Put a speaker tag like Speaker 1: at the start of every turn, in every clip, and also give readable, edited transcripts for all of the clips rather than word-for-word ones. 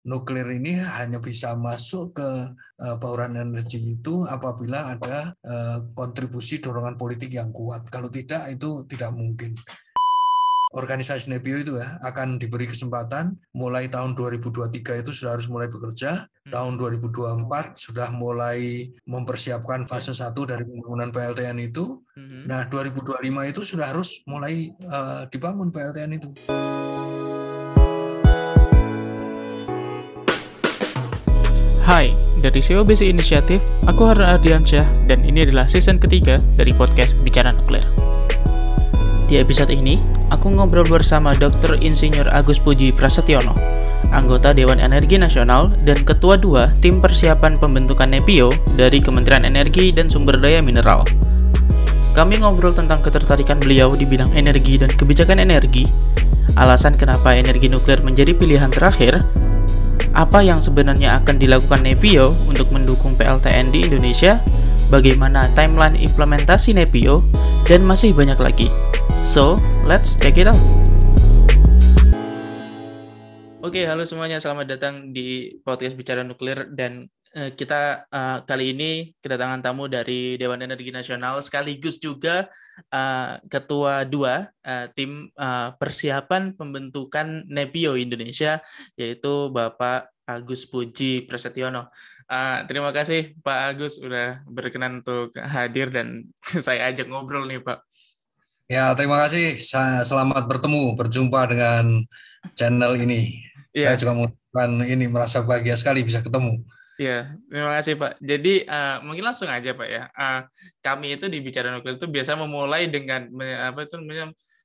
Speaker 1: nuklir ini hanya bisa masuk ke bauran energi itu apabila ada kontribusi dorongan politik yang kuat. Kalau tidak, itu tidak mungkin. Organisasi Nepio itu akan diberi kesempatan mulai tahun 2023 itu sudah harus mulai bekerja, tahun 2024 sudah mulai mempersiapkan fase 1 dari pembangunan PLTN itu. Nah, 2025 itu sudah harus mulai dibangun PLTN itu.
Speaker 2: Hai, dari CEO Basic Initiative, aku Harun Ardiansyah dan ini adalah season ketiga dari podcast Bicara Nuklir. Di episode ini, aku ngobrol bersama Dr. Insinyur Agus Puji Prasetyono, anggota Dewan Energi Nasional dan Ketua 2 Tim Persiapan Pembentukan Nepio dari Kementerian Energi dan Sumber Daya Mineral. Kami ngobrol tentang ketertarikan beliau di bidang energi dan kebijakan energi, alasan kenapa energi nuklir menjadi pilihan terakhir, apa yang sebenarnya akan dilakukan Nepio untuk mendukung PLTN di Indonesia, bagaimana timeline implementasi Nepio, dan masih banyak lagi. So, let's check it out. Oke, halo semuanya, selamat datang di podcast Bicara Nuklir dan kita kali ini kedatangan tamu dari Dewan Energi Nasional sekaligus juga Ketua 2 Tim Persiapan Pembentukan Nepio Indonesia, yaitu Bapak Agus Puji Prasetyono. Terima kasih Pak Agus udah berkenan untuk hadir dan saya ajak ngobrol nih Pak.
Speaker 1: Ya, terima kasih. Selamat berjumpa dengan channel ini. Saya juga merasa bahagia sekali bisa ketemu.
Speaker 2: Iya, terima kasih Pak. Jadi mungkin langsung aja Pak ya. Kami itu di Bicara Nuklir itu biasa memulai dengan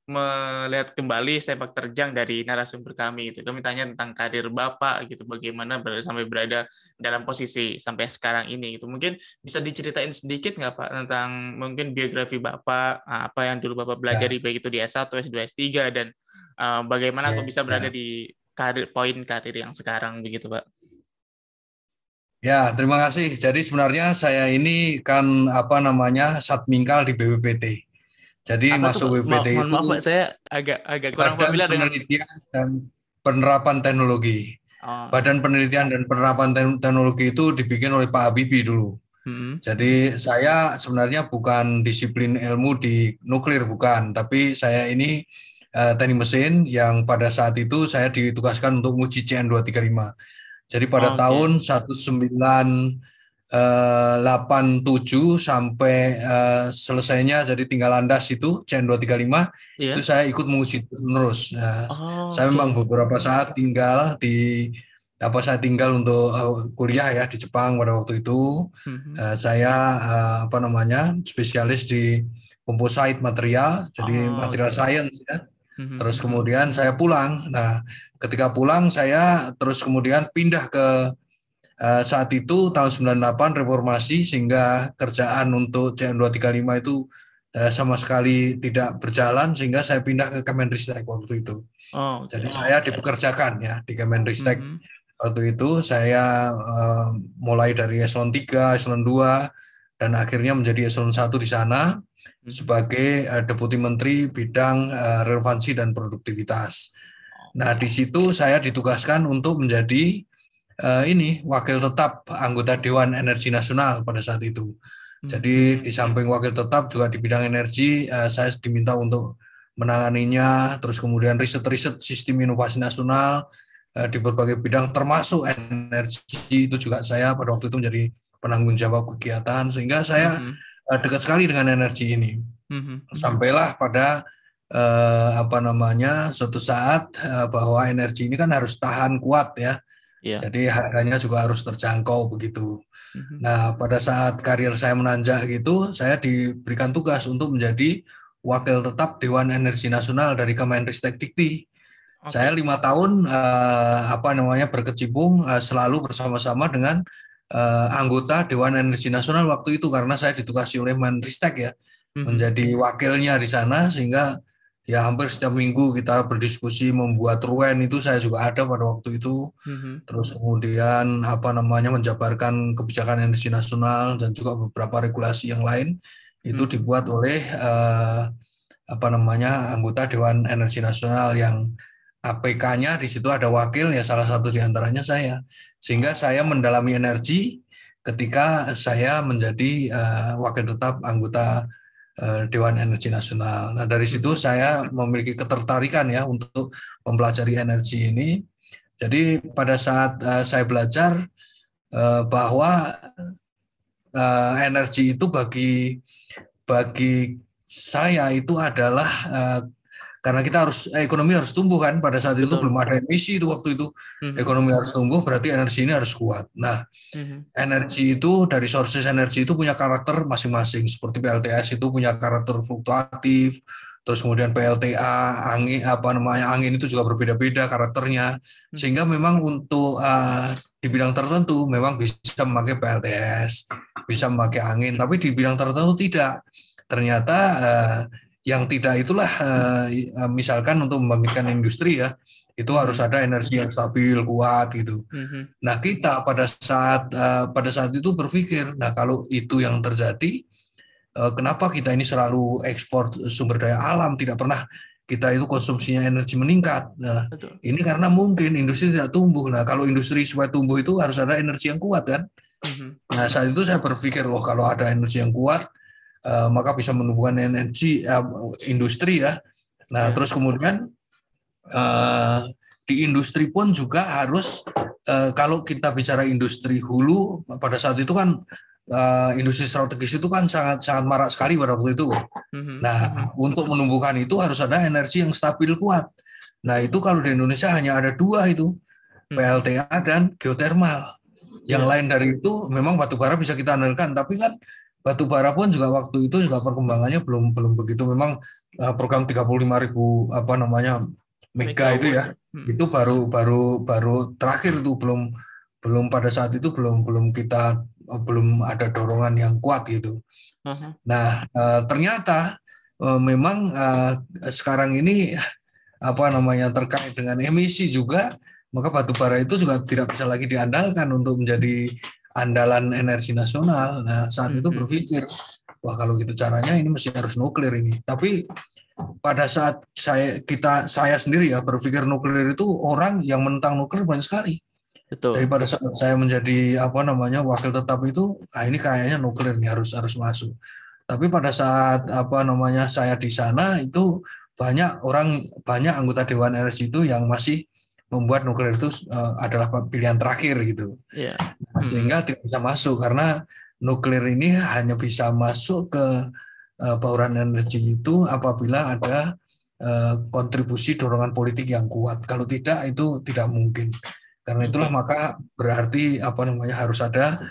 Speaker 2: melihat kembali sepak terjang dari narasumber kami itu. Kami tanya tentang karir Bapak gitu, bagaimana sampai berada dalam posisi sampai sekarang ini gitu. Mungkin bisa diceritain sedikit nggak Pak tentang mungkin biografi Bapak, apa yang dulu Bapak belajar baik itu di S1, S2, S3 dan bagaimana kok bisa berada di poin karir yang sekarang begitu Pak.
Speaker 1: Ya, terima kasih. Jadi sebenarnya saya ini kan Satmingkal di BPPT. Jadi masuk BPPT
Speaker 2: itu. Maaf Pak, saya agak kurang familiar dengan
Speaker 1: penelitian dan penerapan teknologi. Badan Penelitian dan Penerapan Teknologi itu dibikin oleh Pak Habibie dulu. Jadi saya sebenarnya bukan disiplin ilmu di nuklir, bukan. Tapi saya ini teknik mesin yang pada saat itu saya ditugaskan untuk nguji CN235. Jadi pada tahun 1987 sampai selesainya jadi tinggal landas itu CN235 itu saya ikut menguji terus. Saya memang beberapa saat tinggal untuk kuliah ya di Jepang pada waktu itu. Saya spesialis di composite material, jadi material science ya. Terus kemudian saya pulang. Nah, ketika pulang saya terus kemudian pindah ke saat itu tahun 98 reformasi sehingga kerjaan untuk CN235 itu sama sekali tidak berjalan sehingga saya pindah ke Kemenristek waktu itu. Jadi saya dipekerjakan ya di Kemenristek. Waktu itu saya mulai dari eselon 3, eselon 2 dan akhirnya menjadi eselon 1 di sana sebagai Deputi Menteri Bidang Relevansi dan Produktivitas. Nah, di situ saya ditugaskan untuk menjadi wakil tetap anggota Dewan Energi Nasional pada saat itu. Jadi di samping wakil tetap juga di bidang energi, saya diminta untuk menanganinya, terus kemudian riset-riset sistem inovasi nasional di berbagai bidang termasuk energi itu juga saya pada waktu itu menjadi penanggung jawab kegiatan sehingga saya dekat sekali dengan energi ini. Sampailah pada suatu saat bahwa energi ini kan harus tahan kuat ya. Jadi harganya juga harus terjangkau begitu. Nah, pada saat karir saya menanjak gitu, saya diberikan tugas untuk menjadi wakil tetap Dewan Energi Nasional dari Kemenristek Dikti. Saya 5 tahun berkecimpung selalu bersama-sama dengan anggota Dewan Energi Nasional waktu itu karena saya ditugasi oleh Menristek ya menjadi wakilnya di sana sehingga ya hampir setiap minggu kita berdiskusi membuat RUEN itu saya juga ada pada waktu itu. Terus kemudian menjabarkan kebijakan energi nasional dan juga beberapa regulasi yang lain itu dibuat oleh anggota Dewan Energi Nasional yang APK-nya di situ ada wakil ya, salah satu di antaranya saya. Sehingga saya mendalami energi ketika saya menjadi wakil tetap anggota Dewan Energi Nasional. Nah, dari situ saya memiliki ketertarikan ya untuk mempelajari energi ini. Jadi pada saat saya belajar bahwa energi itu bagi saya itu adalah karena kita ekonomi harus tumbuh kan, pada saat itu belum ada emisi itu waktu itu. Ekonomi harus tumbuh, berarti energi ini harus kuat. Nah, energi itu dari sources energi itu punya karakter masing-masing. Seperti PLTS itu punya karakter fluktuatif, terus kemudian PLTA, angin itu juga berbeda-beda karakternya. Sehingga memang untuk di bidang tertentu memang bisa memakai PLTS, bisa memakai angin, tapi di bidang tertentu tidak. Ternyata yang tidak itulah misalkan untuk membangkitkan industri ya, itu harus ada energi yang stabil, kuat gitu. Nah, kita pada saat itu berpikir, nah kalau itu yang terjadi, kenapa kita ini selalu ekspor sumber daya alam, tidak pernah kita itu konsumsinya energi meningkat. Nah, ini karena mungkin industri tidak tumbuh. Nah, kalau industri supaya tumbuh itu harus ada energi yang kuat kan. Nah, saat itu saya berpikir, kalau ada energi yang kuat, maka bisa menumbuhkan energi industri ya. Nah, terus kemudian di industri pun juga harus kalau kita bicara industri hulu, pada saat itu kan industri strategis itu kan sangat marak sekali pada waktu itu. Nah, untuk menumbuhkan itu harus ada energi yang stabil kuat. Nah, itu kalau di Indonesia hanya ada dua itu, PLTA dan geotermal. Yang lain dari itu memang batu bara bisa kita andalkan, tapi kan batu bara pun juga waktu itu juga perkembangannya belum begitu. Memang program 35.000 mega itu ya, itu baru terakhir itu, belum pada saat itu belum ada dorongan yang kuat gitu. Nah, ternyata memang sekarang ini terkait dengan emisi juga, maka batu bara itu juga tidak bisa lagi diandalkan untuk menjadi andalan energi nasional. Nah, saat itu berpikir, wah kalau gitu caranya ini mesti harus nuklir ini. Tapi pada saat saya sendiri ya berpikir nuklir itu, orang yang menentang nuklir banyak sekali. Jadi pada saat saya menjadi wakil tetap itu, ini kayaknya nuklir nih harus masuk. Tapi pada saat saya di sana itu banyak anggota Dewan Energi itu yang masih membuat nuklir itu adalah pilihan terakhir gitu. Sehingga tidak bisa masuk, karena nuklir ini hanya bisa masuk ke bauran energi itu apabila ada kontribusi dorongan politik yang kuat. Kalau tidak, itu tidak mungkin. Karena itulah maka berarti harus ada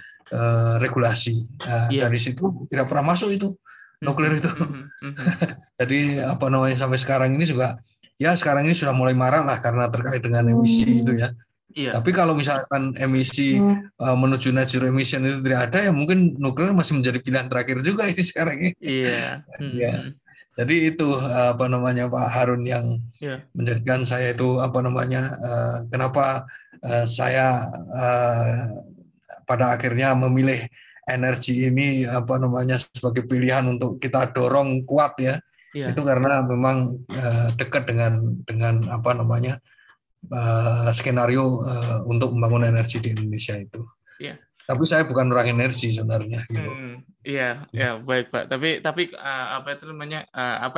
Speaker 1: regulasi. Dari situ tidak pernah masuk itu nuklir itu. Jadi sampai sekarang ini juga ya, sekarang ini sudah mulai marah lah karena terkait dengan emisi itu ya. Tapi kalau misalkan emisi menuju net zero emission itu tidak ada, ya mungkin nuklir masih menjadi pilihan terakhir juga ini sekarang ini. Ya. Jadi itu Pak Harun yang menjadikan saya itu kenapa saya pada akhirnya memilih energi ini sebagai pilihan untuk kita dorong kuat ya. Itu karena memang dekat dengan skenario untuk membangun energi di Indonesia itu. Tapi saya bukan orang energi sebenarnya. Gitu.
Speaker 2: Iya, baik Pak. Tapi apa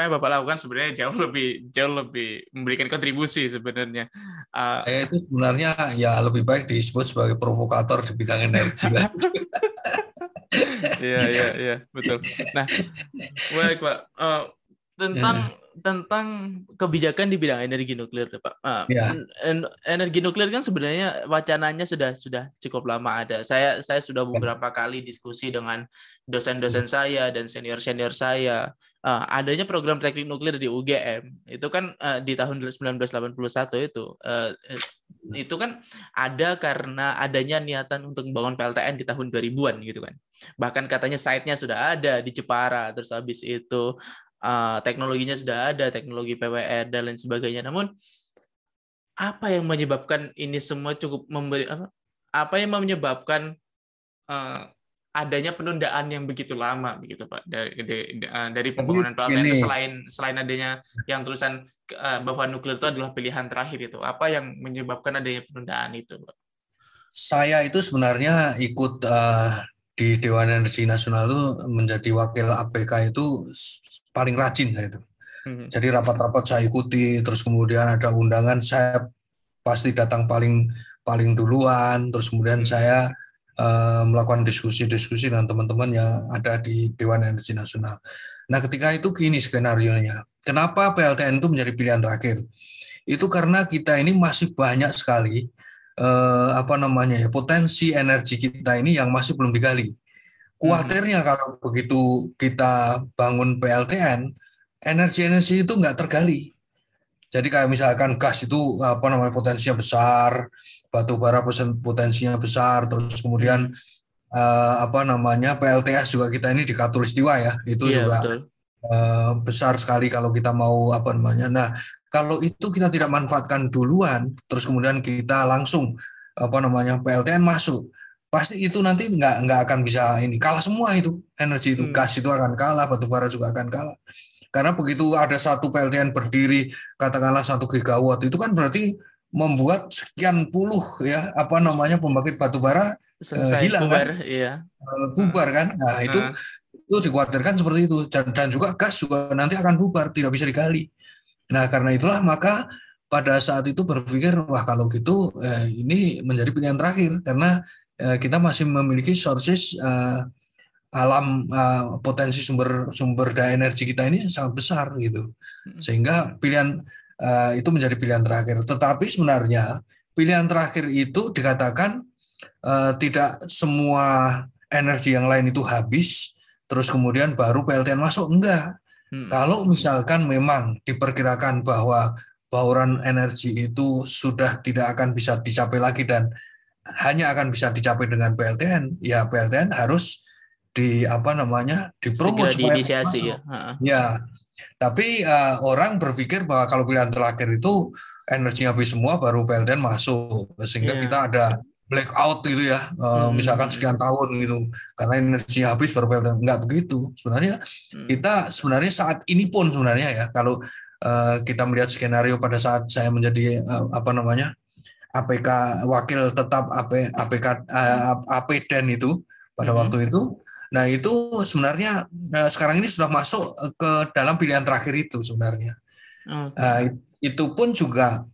Speaker 2: yang Bapak lakukan sebenarnya jauh lebih memberikan kontribusi sebenarnya.
Speaker 1: Saya itu sebenarnya ya lebih baik disebut sebagai provokator di bidang energi.
Speaker 2: Iya, betul. Nah, baik Pak. Tentang kebijakan di bidang energi nuklir, Pak. Energi nuklir kan sebenarnya wacananya sudah cukup lama ada. Saya sudah beberapa kali diskusi dengan dosen-dosen saya dan senior-senior saya. Adanya program teknik nuklir di UGM itu kan di tahun 1981 itu kan ada karena adanya niatan untuk membangun PLTN di tahun 2000-an gitu kan. Bahkan katanya site-nya sudah ada di Jepara, terus habis itu teknologinya sudah ada, teknologi PWR dan lain sebagainya. Namun apa yang menyebabkan ini semua cukup menyebabkan adanya penundaan yang begitu lama begitu Pak dari
Speaker 1: Tapi
Speaker 2: pembangunan PLTN
Speaker 1: ini
Speaker 2: itu selain adanya yang tulisan bahwa nuklir itu adalah pilihan terakhir itu, apa yang menyebabkan adanya penundaan itu Pak?
Speaker 1: saya itu sebenarnya ikut di Dewan Energi Nasional itu menjadi wakil APK itu paling rajin saya itu. Jadi rapat-rapat saya ikuti, terus kemudian ada undangan saya pasti datang paling duluan, terus kemudian saya melakukan diskusi-diskusi dengan teman-teman yang ada di Dewan Energi Nasional. Nah, ketika itu gini skenarionya. Kenapa PLTN itu menjadi pilihan terakhir? Itu karena kita ini masih banyak sekali potensi energi kita ini yang masih belum digali. Khawatirnya kalau begitu kita bangun PLTN, energi-energi itu nggak tergali. Jadi kayak misalkan gas itu potensinya besar, batu bara potensinya besar, terus kemudian PLTS juga kita ini di Katulistiwa ya, itu juga besar sekali kalau kita mau Nah, kalau itu kita tidak manfaatkan duluan, terus kemudian kita langsung PLTN masuk, pasti itu nanti nggak akan bisa kalah semua itu energi itu, gas itu akan kalah, batu bara juga akan kalah. Karena begitu ada satu PLTN berdiri, katakanlah 1 gigawatt, itu kan berarti membuat sekian puluh pembangkit batu bara hilang
Speaker 2: bubar,
Speaker 1: kan,
Speaker 2: iya.
Speaker 1: Bubar kan. Nah itu dikhawatirkan seperti itu, dan juga gas juga nanti akan bubar, tidak bisa digali. Nah karena itulah maka pada saat itu berpikir wah kalau gitu ini menjadi pilihan terakhir karena kita masih memiliki sources alam potensi sumber daya energi kita ini sangat besar gitu, sehingga pilihan itu menjadi pilihan terakhir. Tetapi sebenarnya pilihan terakhir itu dikatakan tidak semua energi yang lain itu habis terus kemudian baru PLTN masuk, enggak. Kalau misalkan memang diperkirakan bahwa bauran energi itu sudah tidak akan bisa dicapai lagi dan hanya akan bisa dicapai dengan PLTN, ya PLTN harus dipromot supaya masuk. Ya, tapi orang berpikir bahwa kalau pilihan terakhir itu energinya habis semua baru PLTN masuk, sehingga kita ada blackout gitu ya, misalkan sekian tahun gitu, karena energinya habis baru PLTN. Enggak begitu. Sebenarnya saat ini pun sebenarnya ya, kalau kita melihat skenario pada saat saya menjadi APK wakil tetap APK APDEN itu pada waktu itu. Nah itu sebenarnya sekarang ini sudah masuk ke dalam pilihan terakhir itu sebenarnya. Itu pun juga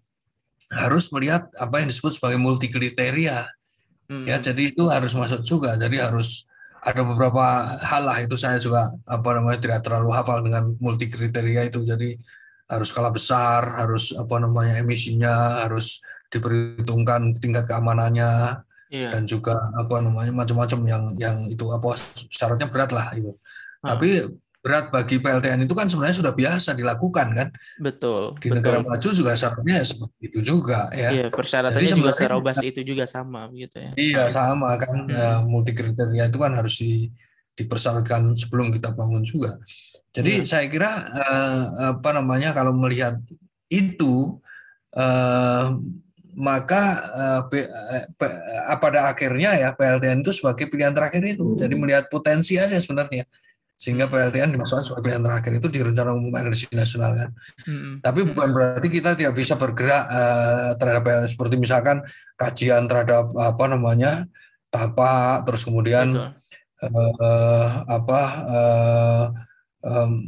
Speaker 1: harus melihat apa yang disebut sebagai multi kriteria. Ya, jadi itu harus masuk juga. Jadi harus ada beberapa hal lah, itu saya juga tidak terlalu hafal dengan multi kriteria itu. Jadi harus skala besar, harus emisinya harus diperhitungkan tingkat keamanannya. Dan juga macam-macam yang itu syaratnya berat lah itu. Tapi berat bagi PLTN itu kan sebenarnya sudah biasa dilakukan kan.
Speaker 2: Betul.
Speaker 1: Di negara maju juga syaratnya seperti itu juga ya.
Speaker 2: Iya, persyaratannya juga serobas itu juga sama gitu ya.
Speaker 1: Iya sama kan, multi kriteria itu kan harus dipersyaratkan sebelum kita bangun juga. Jadi saya kira kalau melihat itu maka pada akhirnya ya PLTN itu sebagai pilihan terakhir itu. Jadi melihat potensi aja sebenarnya, sehingga PLTN dimasukkan sebagai pilihan terakhir itu di Rencana Umum Energi Nasional kan. Tapi bukan berarti kita tidak bisa bergerak terhadap PLTN, seperti misalkan kajian terhadap tapak, terus kemudian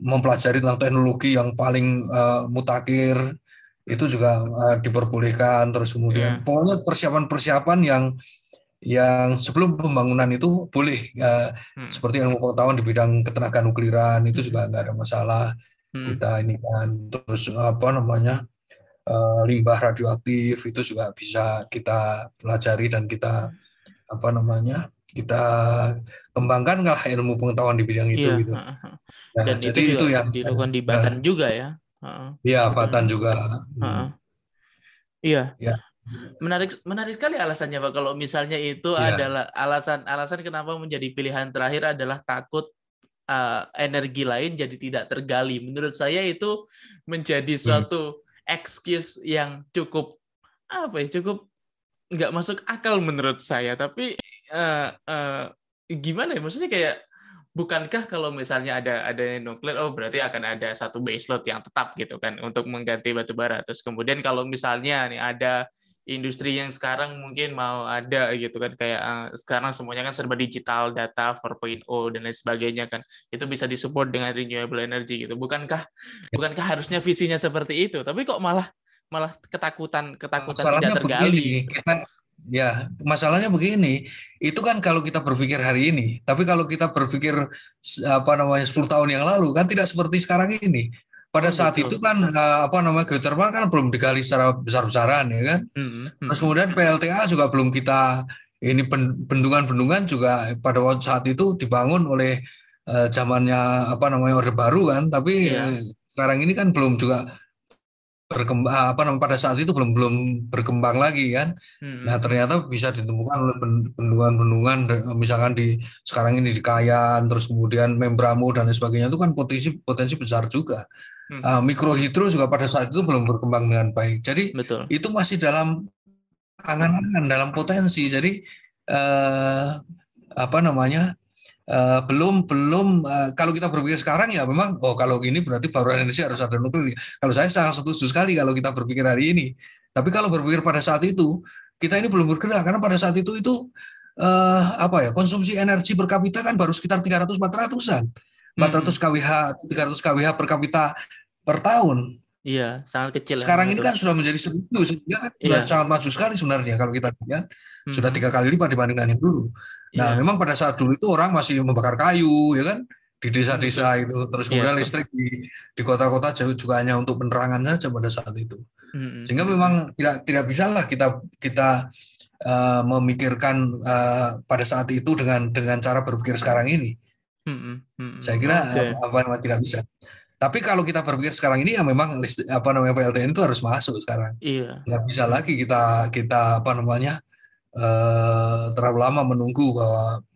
Speaker 1: mempelajari tentang teknologi yang paling mutakhir. Itu juga diperbolehkan, terus kemudian pokoknya persiapan-persiapan yang sebelum pembangunan itu boleh, seperti ilmu pengetahuan di bidang ketenagaan nukliran itu juga nggak ada masalah. Kita ini kan terus limbah radioaktif itu juga bisa kita pelajari dan kita kita kembangkan lah ilmu pengetahuan di bidang itu gitu.
Speaker 2: Nah, dan jadi itu yang dilakukan di Batan juga ya.
Speaker 1: Iya, Batan juga.
Speaker 2: Iya. Menarik sekali alasannya Pak. Kalau misalnya itu adalah alasan kenapa menjadi pilihan terakhir adalah takut energi lain jadi tidak tergali. Menurut saya itu menjadi suatu excuse yang cukup cukup nggak masuk akal menurut saya. Tapi gimana ya? Maksudnya kayak bukankah kalau misalnya ada nuklir, oh berarti akan ada satu base load yang tetap gitu kan untuk mengganti batu bara. Terus kemudian kalau misalnya nih ada industri yang sekarang mungkin mau ada gitu kan, kayak sekarang semuanya kan serba digital, data 4.0 dan lain sebagainya kan, itu bisa disupport dengan renewable energy gitu. Bukankah harusnya visinya seperti itu? Tapi kok malah ketakutan tidak
Speaker 1: Masalahnya
Speaker 2: tergali
Speaker 1: begini,
Speaker 2: gitu.
Speaker 1: masalahnya begini, itu kan kalau kita berpikir hari ini, tapi kalau kita berpikir 10 tahun yang lalu kan tidak seperti sekarang ini. Pada
Speaker 2: Oh
Speaker 1: saat
Speaker 2: gitu.
Speaker 1: itu kan geothermal kan belum digali secara besar-besaran ya kan. Terus kemudian PLTA juga belum kita ini bendungan-bendungan juga pada waktu saat itu dibangun oleh zamannya Orde Baru kan, tapi
Speaker 2: Iya.
Speaker 1: sekarang ini kan belum juga berkembang pada saat itu belum belum berkembang lagi kan. Nah ternyata bisa ditemukan oleh bendungan-bendungan misalkan di sekarang ini di Kayan, terus kemudian Membramo dan lain sebagainya itu kan potensi besar juga. Mikrohidro juga pada saat itu belum berkembang dengan baik. Jadi
Speaker 2: Betul.
Speaker 1: itu masih dalam angan-angan, dalam potensi. Jadi eh, apa namanya belum belum kalau kita berpikir sekarang ya memang kalau gini berarti baru Indonesia harus ada nuklir. Kalau saya sangat setuju sekali kalau kita berpikir hari ini. Tapi kalau berpikir pada saat itu kita ini belum bergerak karena pada saat itu konsumsi energi per kapita kan baru sekitar 300-400-an. 400 kWh 300 kWh per kapita per tahun.
Speaker 2: Iya, sangat kecil ya
Speaker 1: Sekarang
Speaker 2: memang
Speaker 1: ini
Speaker 2: itu.
Speaker 1: kan sudah menjadi 1.000, sehingga kan sudah
Speaker 2: Iya.
Speaker 1: sangat maju sekali sebenarnya kalau kita lihat. Sudah 3 kali lipat dibandingkan yang dulu. Nah,
Speaker 2: Iya.
Speaker 1: memang pada saat dulu itu orang masih membakar kayu, ya kan, di
Speaker 2: Betul.
Speaker 1: desa-desa itu. Terus
Speaker 2: Iya,
Speaker 1: kemudian
Speaker 2: betul.
Speaker 1: listrik di kota-kota juga hanya untuk penerangan saja pada saat itu. Sehingga memang tidak bisa lah kita memikirkan pada saat itu dengan cara berpikir sekarang ini. Saya kira
Speaker 2: Oke.
Speaker 1: tidak bisa. Tapi kalau kita berpikir sekarang ini ya memang PLTN itu harus masuk sekarang.
Speaker 2: Iya.
Speaker 1: Nggak bisa lagi kita terlalu lama menunggu bahwa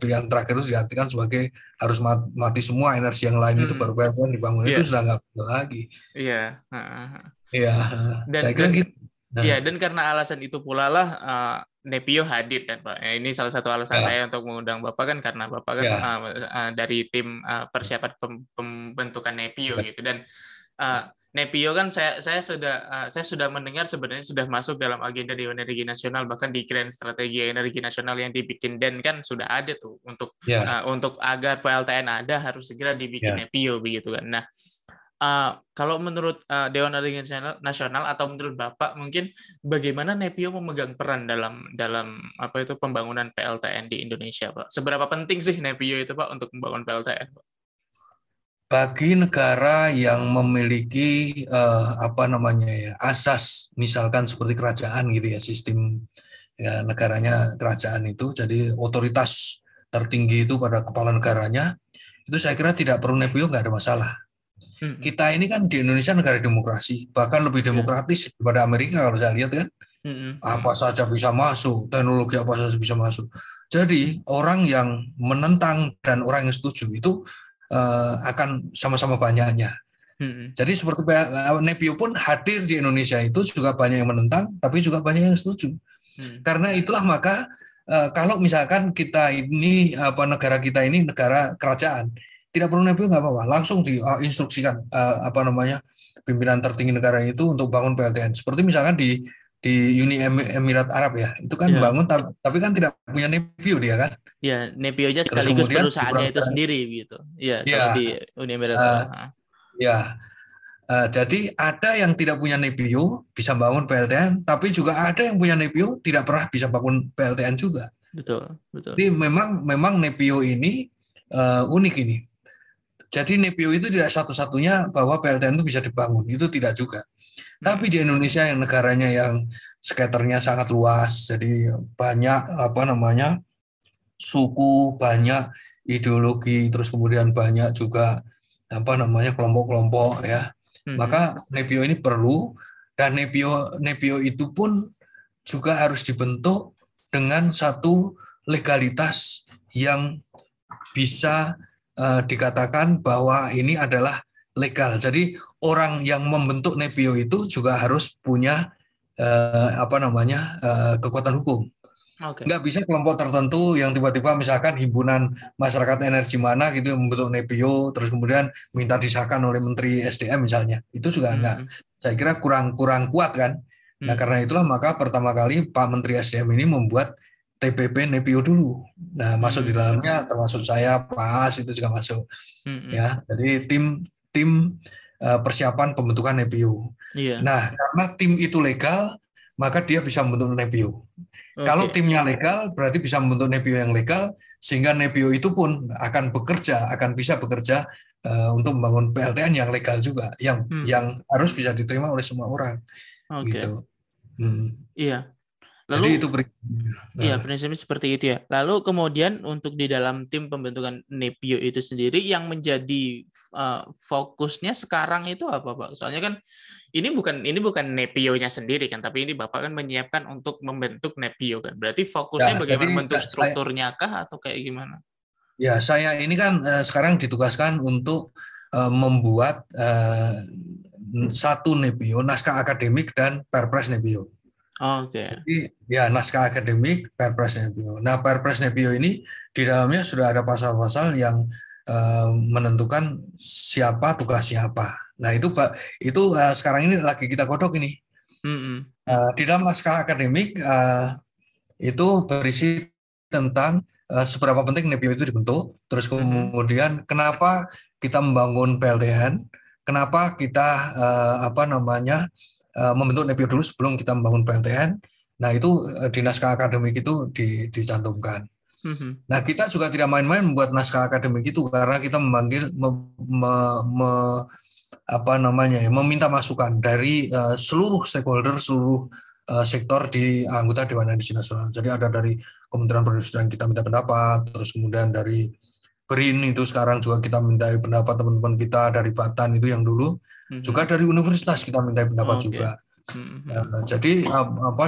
Speaker 1: pilihan terakhir itu diartikan sebagai harus mati semua energi yang lain itu baru PLTN dibangun. Itu
Speaker 2: Iya.
Speaker 1: sudah nggak bisa lagi.
Speaker 2: Iya.
Speaker 1: Iya, saya
Speaker 2: Dan
Speaker 1: kira gitu.
Speaker 2: iya, dan karena alasan itu pula lah Nepio hadir kan Pak. Ya, ini salah satu alasan
Speaker 1: Ya,
Speaker 2: saya untuk mengundang Bapak kan karena Bapak kan
Speaker 1: ya,
Speaker 2: dari tim persiapan pembentukan Nepio gitu, dan Nepio kan saya sudah mendengar sebenarnya sudah masuk dalam agenda Dewan Energi Nasional, bahkan di Grand Strategi Energi Nasional yang dibikin Dan kan sudah ada tuh
Speaker 1: ya,
Speaker 2: untuk agar PLTN ada harus segera dibikin
Speaker 1: ya.
Speaker 2: Nepio begitu kan. Nah, kalau menurut Dewan Energi Nasional atau menurut Bapak mungkin bagaimana Nepio memegang peran dalam apa itu pembangunan PLTN di Indonesia, Pak? Seberapa penting sih Nepio itu, Pak, untuk membangun PLTN, Pak?
Speaker 1: Bagi negara yang memiliki asas, misalkan seperti kerajaan gitu ya, sistem ya negaranya kerajaan itu, jadi otoritas tertinggi itu pada kepala negaranya, itu saya kira tidak perlu Nepio, nggak ada masalah. Kita ini kan di Indonesia negara demokrasi, bahkan lebih demokratis daripada Amerika kalau saya lihat kan. Apa saja bisa masuk, teknologi apa saja bisa masuk. Jadi orang yang menentang dan orang yang setuju itu akan sama-sama banyaknya. Jadi seperti Nepio pun hadir di Indonesia itu juga banyak yang menentang, tapi juga banyak yang setuju. Karena itulah maka kalau misalkan kita ini negara kita ini negara kerajaan, tidak perlu Nepio nggak apa-apa, langsung diinstruksikan pimpinan tertinggi negara itu untuk bangun PLTN. Seperti misalkan di Uni Emirat Arab ya, itu kan bangun tapi kan tidak punya Nepio dia kan.
Speaker 2: Ya, Nepio aja
Speaker 1: Terus
Speaker 2: sekaligus
Speaker 1: kemudian
Speaker 2: perusahaannya itu sendiri gitu. Ya, kalau di Uni Emirat Arab.
Speaker 1: Jadi ada yang tidak punya Nepio bisa bangun PLTN, tapi juga ada yang punya Nepio tidak pernah bisa bangun PLTN juga.
Speaker 2: Betul.
Speaker 1: Jadi memang Nepio ini unik ini. Jadi Nepio itu tidak satu-satunya bahwa PLTN itu bisa dibangun, itu tidak juga. Tapi di Indonesia yang negaranya yang skaternya sangat luas, jadi banyak suku, banyak ideologi, terus kemudian banyak juga kelompok-kelompok ya. Maka Nepio ini perlu, dan Nepio itu pun juga harus dibentuk dengan satu legalitas yang bisa dikatakan bahwa ini adalah legal. Jadi orang yang membentuk Nepio itu juga harus punya kekuatan hukum. Nggak bisa kelompok tertentu yang tiba-tiba misalkan himpunan masyarakat energi mana gitu yang membentuk NEPIO terus kemudian minta disahkan oleh Menteri SDM misalnya. Itu juga nggak. Saya kira kurang kuat kan. Nah karena itulah maka pertama kali Pak Menteri SDM ini membuat TPP NEPIO dulu. Nah masuk di dalamnya termasuk saya, Pak As itu juga masuk. Ya, jadi tim persiapan pembentukan NEPIO. Nah karena tim itu legal maka dia bisa membentuk NEPIO. Kalau timnya legal, berarti bisa membentuk NEPIO yang legal, sehingga NEPIO itu pun akan bisa bekerja untuk membangun PLTN yang legal juga, yang harus bisa diterima oleh semua orang, gitu.
Speaker 2: Iya.
Speaker 1: Lalu, jadi itu
Speaker 2: iya, prinsipnya seperti itu ya. Lalu kemudian untuk di dalam tim pembentukan NEPIO itu sendiri yang menjadi fokusnya sekarang itu apa, Pak? Soalnya kan ini bukan NEPIO-nya sendiri kan, tapi ini Bapak kan menyiapkan untuk membentuk NEPIO kan. Berarti fokusnya bagaimana membentuk strukturnya kah atau kayak gimana?
Speaker 1: Ya, saya ini kan sekarang ditugaskan untuk membuat satu NEPIO, naskah akademik dan perpres NEPIO. Jadi ya naskah akademik, perpres NEPIO. Nah, perpres NEPIO ini di dalamnya sudah ada pasal-pasal yang menentukan siapa tugasnya apa. Nah, itu sekarang ini lagi kita godok ini. Di dalam naskah akademik itu berisi tentang seberapa penting NEPIO itu dibentuk, terus kemudian kenapa kita membangun PLTN, kenapa kita membentuk NEPIO dulu sebelum kita membangun PLTN. Nah itu di naskah akademik itu dicantumkan. Nah kita juga tidak main-main membuat naskah akademik itu karena kita meminta masukan dari seluruh stakeholder, seluruh sektor di anggota Dewan Energi Nasional. Jadi ada dari Kementerian Perindustrian kita minta pendapat, terus kemudian dari BRIN itu sekarang juga kita minta pendapat teman-teman kita dari Batan itu yang dulu. Juga dari universitas kita minta pendapat juga. Jadi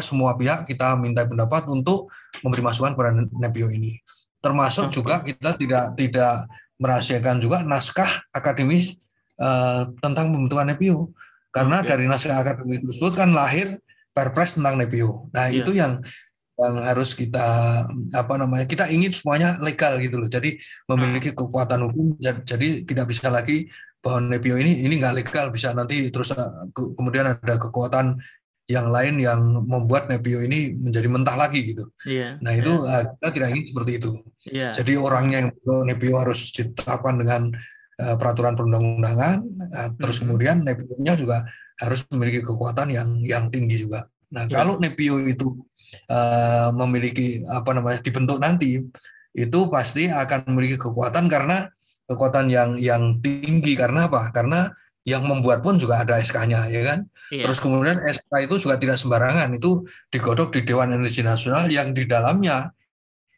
Speaker 1: semua pihak kita minta pendapat untuk memberi masukan kepada NEPIO ini. Termasuk juga kita tidak merahasiakan juga naskah akademis tentang pembentukan NEPIO. Karena dari naskah akademis tersebut kan lahir perpres tentang NEPIO. Nah itu yang harus kita ingin semuanya legal gitu loh. Jadi memiliki kekuatan hukum. Jadi tidak bisa lagi bahwa NEPIO ini nggak legal, bisa nanti terus kemudian ada kekuatan yang lain yang membuat NEPIO ini menjadi mentah lagi gitu. Nah itu kita tidak ingin seperti itu. Jadi orangnya yang NEPIO harus ditetapkan dengan peraturan perundang-undangan, terus kemudian NEPIO-nya juga harus memiliki kekuatan yang tinggi juga. Nah kalau NEPIO itu memiliki dibentuk nanti, itu pasti akan memiliki kekuatan karena kekuatan yang tinggi. Karena apa? Karena yang membuat pun juga ada SK-nya, ya kan? Terus kemudian SK itu juga tidak sembarangan, itu digodok di Dewan Energi Nasional yang di dalamnya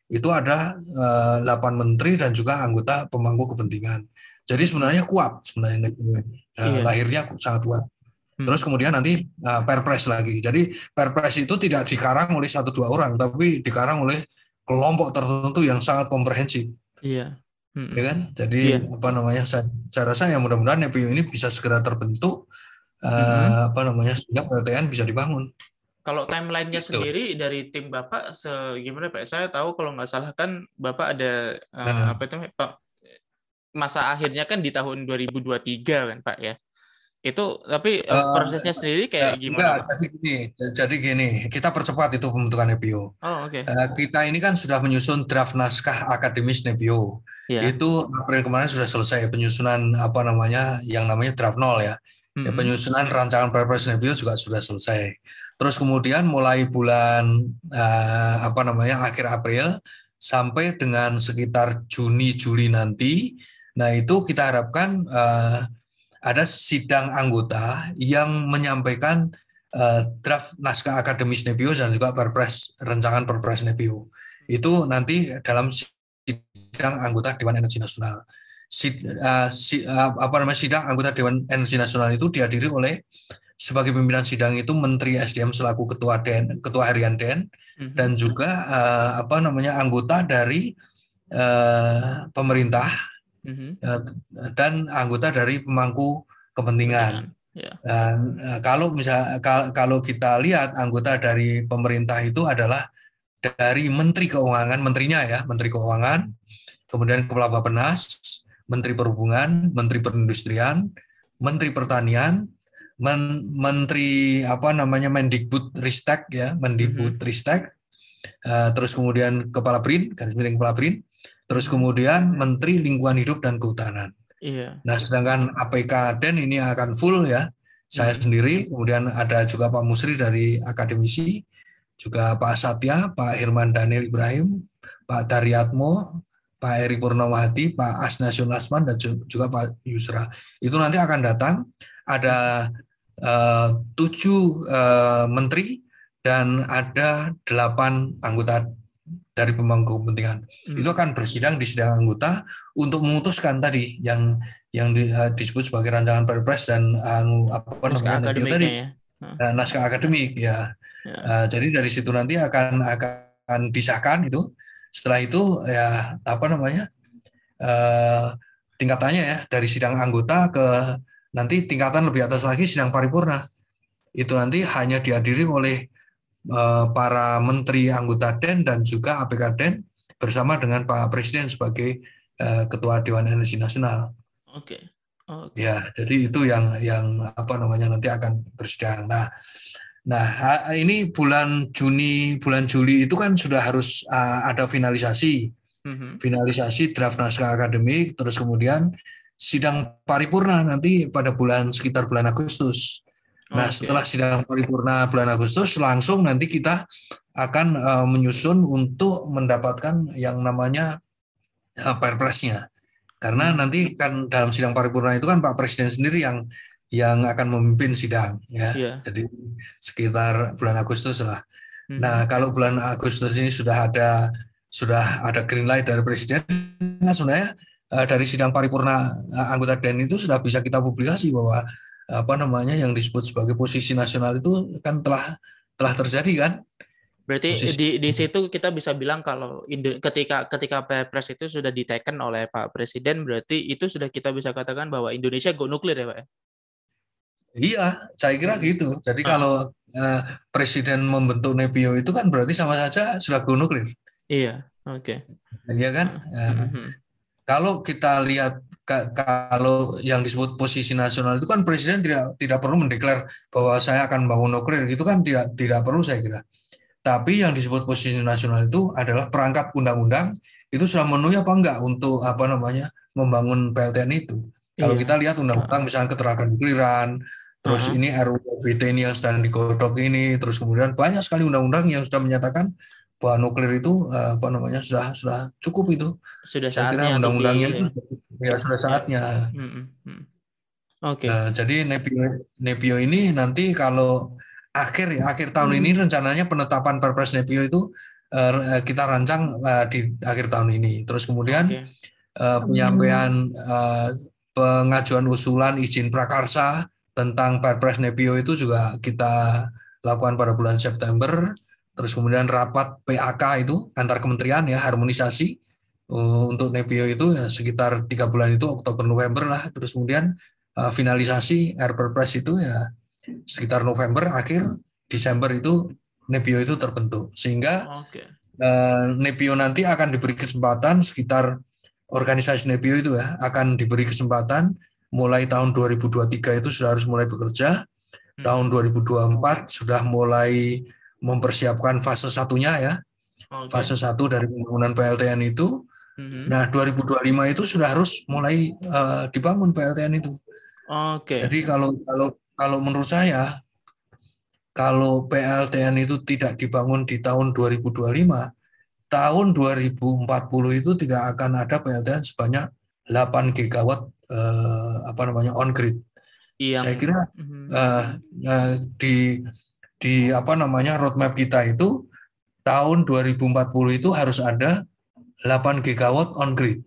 Speaker 1: itu ada 8 menteri dan juga anggota pemangku kepentingan. Jadi sebenarnya kuat sebenarnya lahirnya sangat kuat. Terus kemudian nanti perpres lagi. Jadi perpres itu tidak dikarang oleh 1-2 orang, tapi dikarang oleh kelompok tertentu yang sangat komprehensif. Ya kan? Jadi saya rasa yang mudah-mudahan NEPIO ini bisa segera terbentuk, sehingga PLTN bisa dibangun.
Speaker 2: Kalau timeline-nya sendiri dari tim Bapak gimana Pak? Saya tahu kalau nggak salah kan Bapak ada masa akhirnya kan di tahun 2023 kan Pak ya. Itu tapi prosesnya sendiri kayak gimana?
Speaker 1: Jadi gini, kita percepat itu pembentukan NEPIO. Kita ini kan sudah menyusun draft naskah akademis NEPIO. Itu April kemarin sudah selesai penyusunan yang namanya draft 0 ya. Penyusunan rancangan perpres NEPIO juga sudah selesai. Terus kemudian mulai bulan akhir April sampai dengan sekitar Juni-Juli nanti, nah itu kita harapkan ada sidang anggota yang menyampaikan draft naskah akademis NEPIO dan juga rancangan perpres NEPIO. Itu nanti dalam sidang anggota Dewan Energi Nasional. Sidang anggota Dewan Energi Nasional itu dihadiri oleh sebagai pimpinan sidang itu Menteri SDM selaku ketua harian DEN dan juga anggota dari pemerintah dan anggota dari pemangku kepentingan. Kalau kita lihat anggota dari pemerintah itu adalah dari Menteri Keuangan, menterinya ya, Menteri Keuangan, kemudian Kepala Bappenas, Menteri Perhubungan, Menteri Perindustrian, Menteri Pertanian, Menteri apa namanya Mendikbud Ristek ya, Mendikbud Ristek, terus kemudian Kepala BRIN, garis miring Kepala BRIN, terus kemudian Menteri Lingkungan Hidup dan Kehutanan.
Speaker 2: Iya.
Speaker 1: Nah, sedangkan APK Den ini akan full ya, saya sendiri, kemudian ada juga Pak Musri dari akademisi, juga Pak Satya, Pak Hirman Daniel Ibrahim, Pak Daryatmo, Pak Eri Purnawati, Pak Asnasyul Lasman, dan juga Pak Yusra. Itu nanti akan datang, ada 7 menteri dan ada 8 anggota dari pemangku kepentingan. Itu akan bersidang di sidang anggota untuk memutuskan tadi yang disebut sebagai rancangan Perpres dan
Speaker 2: naskah akademik
Speaker 1: tadi,
Speaker 2: ya.
Speaker 1: Naskah akademik ya. Jadi dari situ nanti akan disahkan itu. Setelah itu ya tingkatannya ya dari sidang anggota ke nanti tingkatan lebih atas lagi sidang paripurna. Itu nanti hanya dihadiri oleh para menteri anggota Den dan juga APK Den bersama dengan Pak Presiden sebagai Ketua Dewan Energi Nasional.
Speaker 2: Oke.
Speaker 1: Ya, jadi itu yang nanti akan bersidang. Nah, ini bulan Juli itu kan sudah harus ada finalisasi draft naskah akademik, terus kemudian sidang paripurna nanti pada sekitar bulan Agustus. Nah, setelah sidang paripurna bulan Agustus, langsung nanti kita akan menyusun untuk mendapatkan yang namanya Perpresnya. Karena nanti kan dalam sidang paripurna itu kan Pak Presiden sendiri yang akan memimpin sidang ya. Jadi sekitar bulan Agustus lah. Nah, kalau bulan Agustus ini sudah ada green light dari Presiden, nah sebenarnya dari sidang paripurna anggota Den itu sudah bisa kita publikasi bahwa yang disebut sebagai posisi nasional itu kan telah terjadi kan.
Speaker 2: Berarti di situ kita bisa bilang kalau ketika Perpres itu sudah diteken oleh Pak Presiden, berarti itu sudah kita bisa katakan bahwa Indonesia go nuklir ya Pak?
Speaker 1: Iya, saya kira gitu. Jadi kalau Presiden membentuk NEPIO itu kan berarti sama saja sudah go nuklir.
Speaker 2: Iya, oke.
Speaker 1: Iya kan? Kalau kita lihat kalau yang disebut posisi nasional itu kan Presiden tidak perlu mendeklar bahwa saya akan bangun nuklir, itu kan tidak perlu saya kira. Tapi yang disebut posisi nasional itu adalah perangkat undang-undang itu sudah memenuhi apa enggak untuk membangun PLTN itu. Kalau kita lihat undang-undang misalnya keterangan nukliran, terus ini RUU BT ini yang sedang digodok ini, terus kemudian banyak sekali undang-undang yang sudah menyatakan bahwa nuklir itu sudah cukup itu.
Speaker 2: Sudah
Speaker 1: saya
Speaker 2: saatnya
Speaker 1: kira undang-undangnya itu ya sudah saatnya.
Speaker 2: Oke.
Speaker 1: Jadi NEPIO ini nanti kalau akhir tahun ini rencananya penetapan Perpres NEPIO itu kita rancang di akhir tahun ini. Terus kemudian penyampaian pengajuan usulan izin prakarsa tentang Perpres NEPIO itu juga kita lakukan pada bulan September. Terus kemudian rapat PAK itu antar kementerian ya, harmonisasi untuk NEPIO itu ya, sekitar 3 bulan itu Oktober November lah. Terus kemudian finalisasi Perpres itu ya sekitar November, akhir Desember itu NEPIO itu terbentuk. Sehingga NEPIO nanti akan diberi kesempatan sekitar organisasi NEPIO itu ya akan diberi kesempatan mulai tahun 2023 itu sudah harus mulai bekerja. Tahun 2024 sudah mulai mempersiapkan fase satunya ya. Fase 1 dari pembangunan PLTN itu. Nah, 2025 itu sudah harus mulai dibangun PLTN itu. Jadi kalau menurut saya, kalau PLTN itu tidak dibangun di tahun 2025, tahun 2040 itu tidak akan ada PLTN sebanyak 8 gigawatt on grid. Saya kira di roadmap kita itu tahun 2040 itu harus ada 8 gigawatt on grid.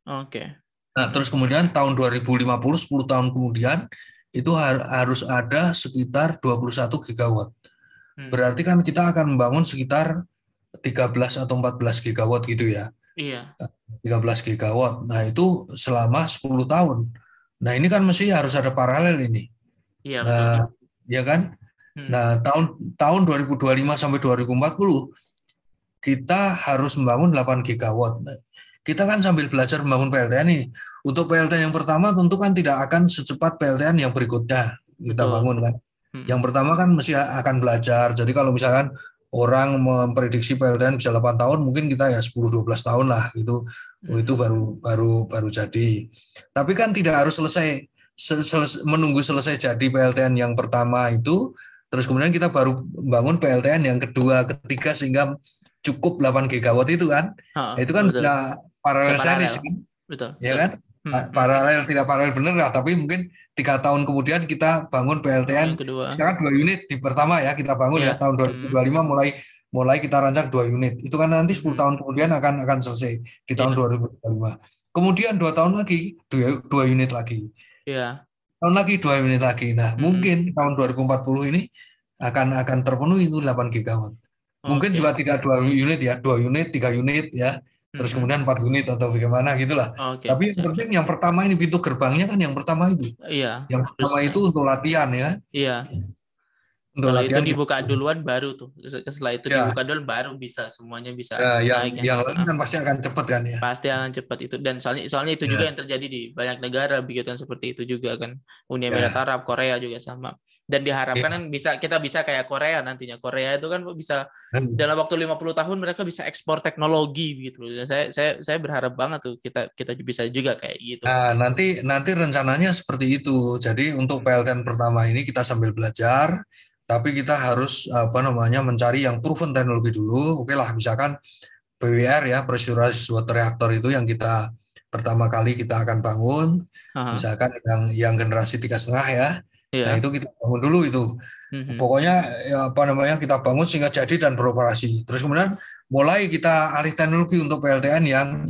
Speaker 1: Nah, terus kemudian tahun 2050, 10 tahun kemudian itu harus ada sekitar 21 gigawatt. Berarti kan kita akan membangun sekitar 13 atau 14 gigawatt gitu ya.
Speaker 2: Iya.
Speaker 1: 13 gigawatt. Nah, itu selama 10 tahun. Nah, ini kan mesti harus ada paralel ini.
Speaker 2: Iya,
Speaker 1: nah, ya kan? Nah, tahun 2025 sampai 2040 kita harus membangun 8 gigawatt. Kita kan sambil belajar membangun PLTN ini. Untuk PLTN yang pertama tentu kan tidak akan secepat PLTN yang berikutnya kita bangun kan. Yang pertama kan mesti akan belajar. Jadi kalau misalkan orang memprediksi PLTN bisa 8 tahun, mungkin kita ya 10-12 tahun lah gitu. Itu baru jadi. Tapi kan tidak harus menunggu selesai jadi PLTN yang pertama itu, terus kemudian kita baru bangun PLTN yang kedua, ketiga sehingga cukup 8 gigawatt itu kan. Itu kan bisa paralel series kan.
Speaker 2: Betul.
Speaker 1: Ya kan? Paralel, tidak paralel benar lah, tapi mungkin 3 tahun kemudian kita bangun PLTN misalkan 2 unit di pertama ya kita bangun ya tahun 2025 mulai kita rancang 2 unit. Itu kan nanti 10 tahun kemudian akan selesai di tahun 2025. Kemudian 2 tahun lagi 2 unit lagi. Tahun lagi 2 unit lagi. Nah, mungkin tahun 2040 ini akan terpenuhi itu 8 gigawatt. Mungkin juga tidak 2 unit ya, 2 unit, 3 unit ya. Terus kemudian 4 unit atau bagaimana gitulah. Tapi yang penting yang pertama ini pintu gerbangnya kan yang pertama itu. Yang pertama itu untuk latihan ya.
Speaker 2: Untuk kalau latihan itu dibuka duluan baru tuh. Setelah itu dibuka duluan baru bisa semuanya bisa
Speaker 1: naik. Yang lain kan pasti akan cepat kan ya.
Speaker 2: Pasti akan cepat itu, dan soalnya itu juga yang terjadi di banyak negara begitu kan, seperti itu juga kan. Uni Emirat Arab, Korea juga sama. Dan diharapkan kan kita bisa kayak Korea nantinya. Korea itu kan bisa dalam waktu 50 tahun mereka bisa ekspor teknologi gitu. Saya berharap banget tuh kita bisa juga kayak gitu.
Speaker 1: Nah, nanti rencananya seperti itu. Jadi untuk PLTN pertama ini kita sambil belajar, tapi kita harus mencari yang proven teknologi dulu. Oke lah, misalkan PWR ya, pressurized water reactor itu yang kita pertama kali kita akan bangun. Misalkan yang generasi 3,5 ya. Nah itu kita bangun dulu itu. Pokoknya kita bangun sehingga jadi dan beroperasi. Terus kemudian mulai kita alih teknologi untuk PLTN yang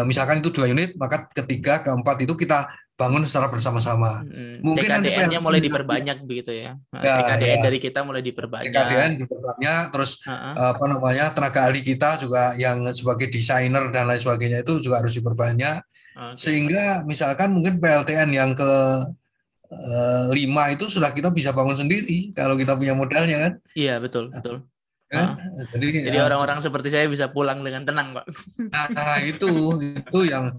Speaker 1: misalkan itu 2 unit, maka ketiga, keempat itu kita bangun secara bersama-sama.
Speaker 2: Mungkin TKDN-nya mulai diperbanyak begitu ya. TKDN dari kita mulai diperbanyak.
Speaker 1: TKDN diperbanyak, terus tenaga ahli kita juga yang sebagai desainer dan lain sebagainya itu juga harus diperbanyak. Sehingga misalkan mungkin PLTN yang ke 5 itu sudah kita bisa bangun sendiri kalau kita punya modalnya kan.
Speaker 2: Iya betul. Kan? Jadi orang-orang seperti saya bisa pulang dengan tenang, Pak.
Speaker 1: Nah itu yang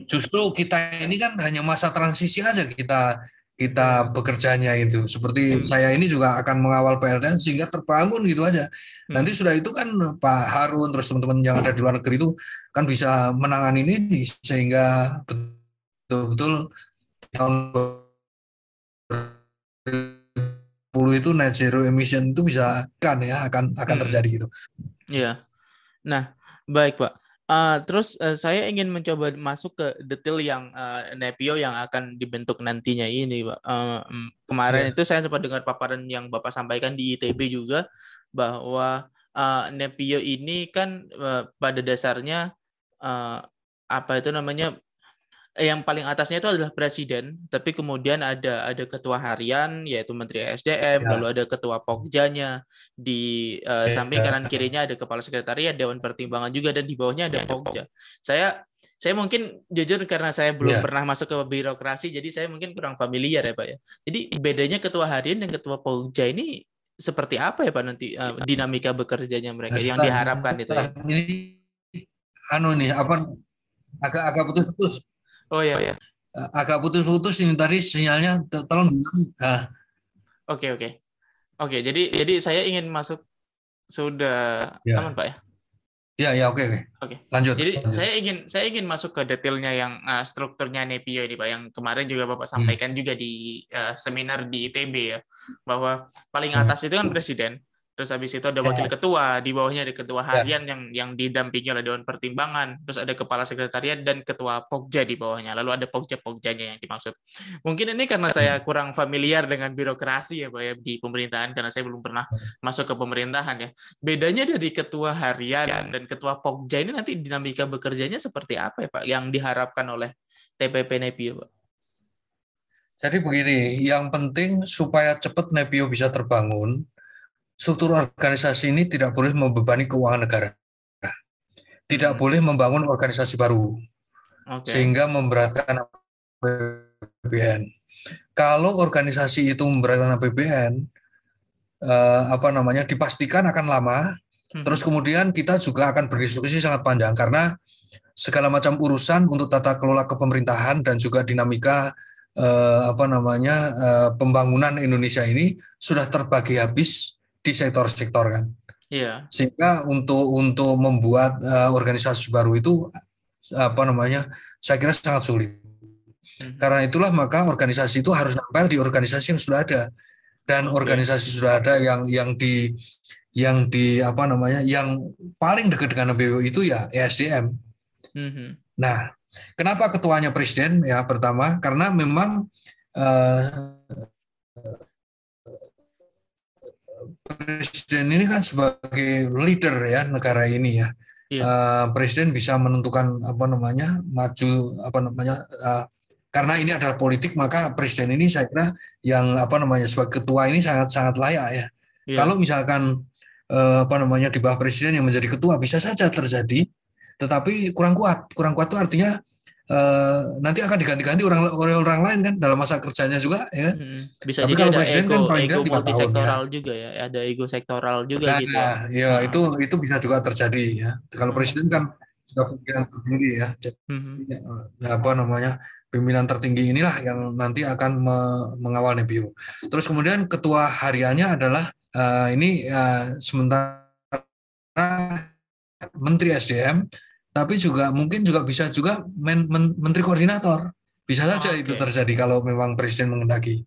Speaker 1: justru kita ini kan hanya masa transisi aja kita bekerjanya itu. Seperti saya ini juga akan mengawal PLTN sehingga terbangun gitu aja. Nanti sudah itu kan Pak Harun terus teman-teman yang ada di luar negeri itu kan bisa menangani ini sehingga betul-betul tahun 2010 itu net zero emission itu bisa akan terjadi gitu.
Speaker 2: Iya. Nah, baik Pak. Terus saya ingin mencoba masuk ke detail yang Nepio yang akan dibentuk nantinya ini, Pak. Kemarin itu saya sempat dengar paparan yang Bapak sampaikan di ITB juga bahwa Nepio ini kan pada dasarnya yang paling atasnya itu adalah presiden, tapi kemudian ada ketua harian yaitu Menteri SDM, lalu ada ketua Pokjanya, di samping kanan kirinya ada kepala sekretariat, Dewan Pertimbangan juga, dan di bawahnya ada Pokja. Saya mungkin jujur karena saya belum pernah masuk ke birokrasi, jadi saya mungkin kurang familiar ya Pak ya. Jadi bedanya ketua harian dan ketua Pokja ini seperti apa ya Pak nanti dinamika bekerjanya mereka yang diharapkan itu ya?
Speaker 1: Ini agak putus-putus.
Speaker 2: Oh iya.
Speaker 1: Agak putus-putus ini tadi sinyalnya, tolong bilang.
Speaker 2: Oke. Jadi saya ingin masuk sudah aman Pak ya?
Speaker 1: Ya, oke. Lanjut.
Speaker 2: Jadi saya ingin masuk ke detailnya yang strukturnya Nepio ini Pak, yang kemarin juga Bapak sampaikan juga di seminar di ITB ya, bahwa paling atas itu kan presiden. Terus habis itu ada wakil ketua, di bawahnya ada ketua harian yang didampingi oleh Dewan Pertimbangan, terus ada kepala sekretariat dan ketua Pokja di bawahnya, lalu ada Pokja-Pokjanya yang dimaksud. Mungkin ini karena saya kurang familiar dengan birokrasi ya Pak ya di pemerintahan, karena saya belum pernah masuk ke pemerintahan ya. Bedanya dari ketua harian dan ketua Pokja ini nanti dinamika bekerjanya seperti apa ya Pak, yang diharapkan oleh TPP Nepio Pak?
Speaker 1: Jadi begini, yang penting supaya cepat Nepio bisa terbangun, struktur organisasi ini tidak boleh membebani keuangan negara. Tidak boleh membangun organisasi baru. Sehingga memberatkan APBN. Kalau organisasi itu memberatkan APBN, dipastikan akan lama. Terus kemudian kita juga akan berdiskusi sangat panjang karena segala macam urusan untuk tata kelola kepemerintahan dan juga dinamika pembangunan Indonesia ini sudah terbagi habis di sektor-sektor kan.
Speaker 2: Iya.
Speaker 1: Sehingga untuk membuat organisasi baru itu saya kira sangat sulit. Karena itulah maka organisasi itu harus nempel di organisasi yang sudah ada. Dan organisasi sudah ada yang paling dekat dengan NPWU itu ya ESDM. Nah, kenapa ketuanya presiden? Ya pertama karena memang presiden ini kan sebagai leader ya negara ini ya. Presiden bisa menentukan karena ini adalah politik, maka presiden ini saya kira yang sebagai ketua ini sangat layak ya. Kalau misalkan di bawah presiden yang menjadi ketua bisa saja terjadi, tetapi kurang kuat itu artinya nanti akan diganti-ganti oleh orang lain kan dalam masa kerjanya juga ya.
Speaker 2: Bisa
Speaker 1: tapi
Speaker 2: jadi
Speaker 1: kalau
Speaker 2: ada
Speaker 1: presiden kan paling
Speaker 2: ego multisektoral
Speaker 1: ya.
Speaker 2: juga ya, ada ego sektoral juga gitu
Speaker 1: ya. Itu bisa juga terjadi ya. Kalau presiden kan sudah pimpinan tertinggi ya. Pimpinan tertinggi inilah yang nanti akan mengawal NPWU. Terus kemudian ketua hariannya adalah sementara Menteri SDM, tapi juga mungkin bisa juga Menteri Koordinator. Bisa saja itu terjadi kalau memang Presiden menghendaki.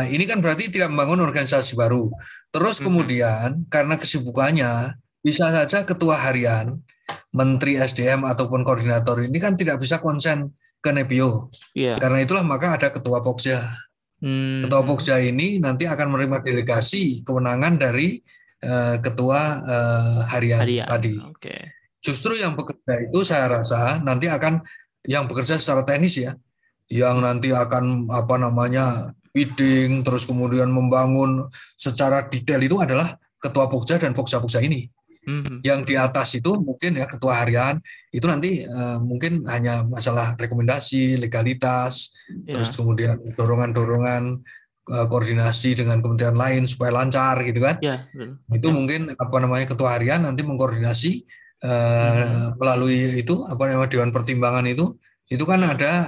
Speaker 1: Ini kan berarti tidak membangun organisasi baru. Terus kemudian karena kesibukannya bisa saja ketua harian, Menteri SDM ataupun koordinator ini kan tidak bisa konsen ke NPWU. Karena itulah maka ada ketua Pokja. Ketua Pokja ini nanti akan menerima delegasi kewenangan dari ketua harian tadi. Justru yang bekerja itu saya rasa nanti akan yang bekerja secara teknis ya, yang nanti akan bidding terus kemudian membangun secara detail itu adalah ketua Pokja dan Pokja-Pokja ini. Yang di atas itu mungkin ya ketua harian itu nanti mungkin hanya masalah rekomendasi, legalitas, terus kemudian dorongan-dorongan koordinasi dengan kementerian lain supaya lancar gitu kan. Itu mungkin ketua harian nanti mengkoordinasi melalui itu Dewan Pertimbangan itu kan ada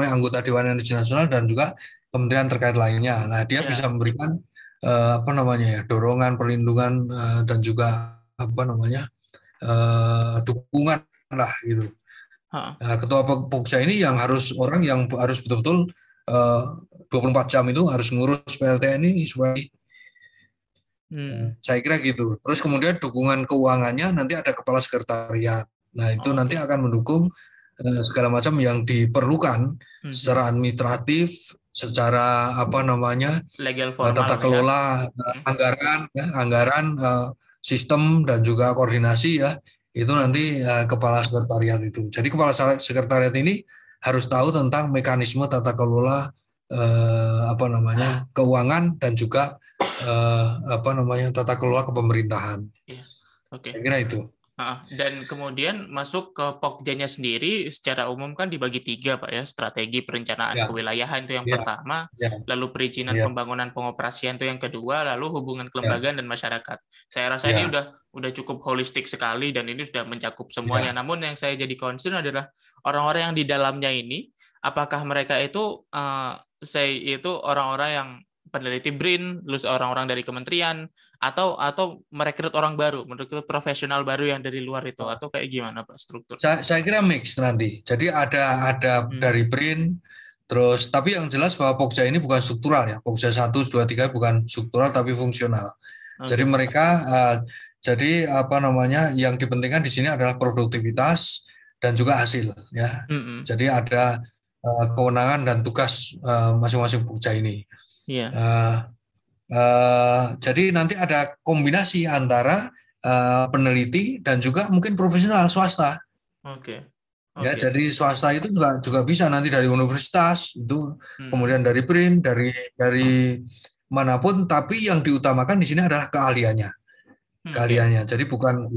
Speaker 1: anggota Dewan Energi Nasional dan juga kementerian terkait lainnya. Nah, dia bisa memberikan dorongan, perlindungan dan juga dukungan lah gitu. Nah, ketua Pokja ini yang harus betul-betul 24 jam itu harus ngurus PLTN ini supaya saya kira gitu. Terus kemudian dukungan keuangannya nanti ada kepala sekretariat. Nah, itu nanti akan mendukung segala macam yang diperlukan secara administratif, secara
Speaker 2: legal formal,
Speaker 1: tata kelola anggaran sistem dan juga koordinasi ya, itu nanti kepala sekretariat itu. Jadi kepala sekretariat ini harus tahu tentang mekanisme tata kelola keuangan dan juga tata kelola kepemerintahan. Saya kira itu.
Speaker 2: Dan kemudian masuk ke Pokjanya sendiri secara umum kan dibagi 3 Pak ya, strategi perencanaan kewilayahan itu yang pertama, lalu perizinan pembangunan pengoperasian itu yang kedua, lalu hubungan kelembagaan dan masyarakat. Saya rasa ini udah cukup holistik sekali dan ini sudah mencakup semuanya. Namun yang saya jadi concern adalah orang-orang yang di dalamnya ini, apakah mereka itu orang-orang yang peneliti BRIN, lulus orang-orang dari kementerian, atau merekrut orang baru, merekrut profesional baru yang dari luar itu, atau kayak gimana Pak struktur?
Speaker 1: Saya kira mix nanti. Jadi ada dari BRIN, terus tapi yang jelas bahwa Pokja ini bukan struktural ya. Pokja 1, 2, 3 bukan struktural tapi fungsional. Jadi mereka yang dipentingkan di sini adalah produktivitas dan juga hasil ya. Jadi ada kewenangan dan tugas masing-masing Pokja ini. Jadi nanti ada kombinasi antara peneliti dan juga mungkin profesional swasta. Ya, jadi swasta itu juga bisa nanti dari universitas itu, kemudian dari BRIN, dari manapun, tapi yang diutamakan di sini adalah keahliannya. Jadi bukan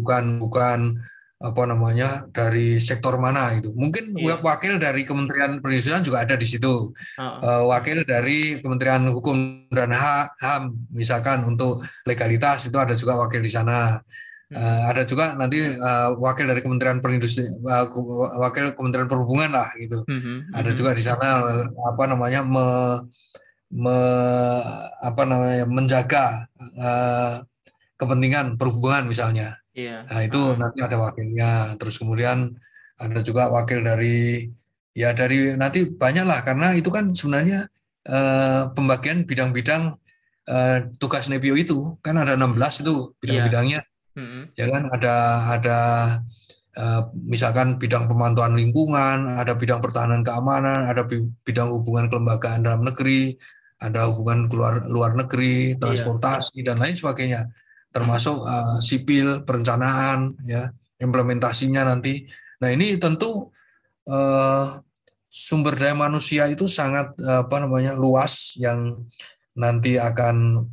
Speaker 1: dari sektor mana itu. Mungkin wakil dari Kementerian Perindustrian juga ada di situ. Wakil dari Kementerian Hukum dan HAM misalkan untuk legalitas itu ada juga wakil di sana. Ada juga nanti wakil dari Kementerian Perindustrian, wakil Kementerian Perhubungan lah gitu. Ada juga di sana menjaga kepentingan perhubungan misalnya. Nah, itu nanti ada wakilnya. Terus kemudian ada juga wakil dari nanti banyak lah, karena itu kan sebenarnya pembagian bidang-bidang tugas Nepio itu kan ada 16 itu bidang-bidangnya. Ya kan ada misalkan bidang pemantauan lingkungan, ada bidang pertahanan keamanan, ada bidang hubungan kelembagaan dalam negeri, ada hubungan luar negeri, transportasi dan lain sebagainya, termasuk sipil, perencanaan, ya, implementasinya nanti. Nah, ini tentu sumber daya manusia itu sangat luas yang nanti akan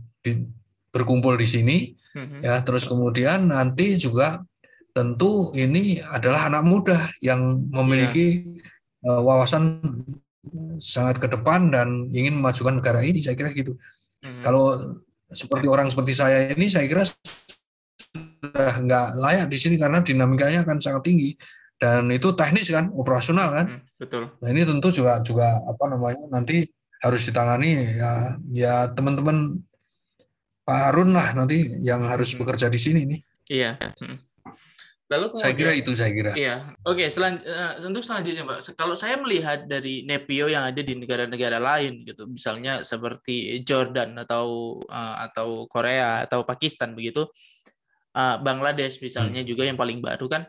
Speaker 1: berkumpul di sini, ya. Terus kemudian nanti juga tentu ini adalah anak muda yang memiliki wawasan sangat ke depan dan ingin memajukan negara ini, saya kira gitu. Kalau seperti orang seperti saya ini, saya kira sudah nggak layak di sini karena dinamikanya akan sangat tinggi dan itu teknis kan, operasional kan.
Speaker 2: Betul.
Speaker 1: Nah, ini tentu juga nanti harus ditangani ya teman-teman Pak Harun lah nanti yang harus bekerja di sini nih.
Speaker 2: Iya. Lalu
Speaker 1: saya kira itu.
Speaker 2: Iya. Oke, untuk selanjutnya, Pak. Kalau saya melihat dari Nepio yang ada di negara-negara lain gitu, misalnya seperti Jordan atau Korea atau Pakistan begitu, Bangladesh misalnya juga yang paling baru kan,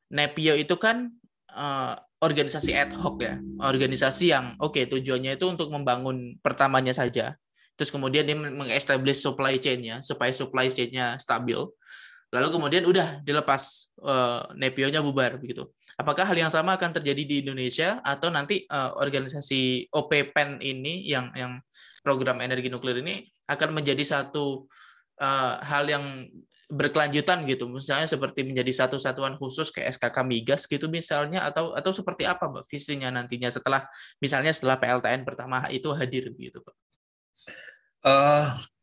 Speaker 2: Nepio itu kan organisasi ad hoc ya, organisasi yang tujuannya itu untuk membangun pertamanya saja. Terus kemudian dia meng-establish supply chain-nya supaya supply chain-nya stabil. Lalu kemudian udah dilepas, Nepio-nya bubar begitu. Apakah hal yang sama akan terjadi di Indonesia atau nanti organisasi OPPEN ini yang program energi nuklir ini akan menjadi satu hal yang berkelanjutan gitu, misalnya seperti menjadi satu satuan khusus kayak SKK Migas gitu misalnya, atau seperti apa, Pak, visinya nantinya setelah PLTN pertama itu hadir gitu, Pak?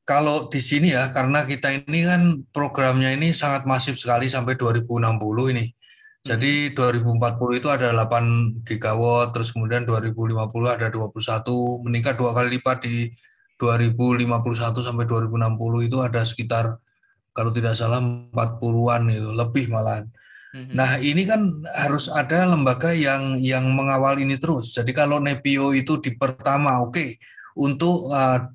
Speaker 1: Kalau di sini ya, karena kita ini kan programnya ini sangat masif sekali sampai 2060 ini. Jadi 2040 itu ada 8 gigawatt, terus kemudian 2050 ada 21, meningkat 2 kali lipat di 2051 sampai 2060 itu ada sekitar kalau tidak salah 40-an itu, lebih malahan. Nah, ini kan harus ada lembaga yang mengawal ini terus. Jadi kalau Nepio itu di pertama untuk 2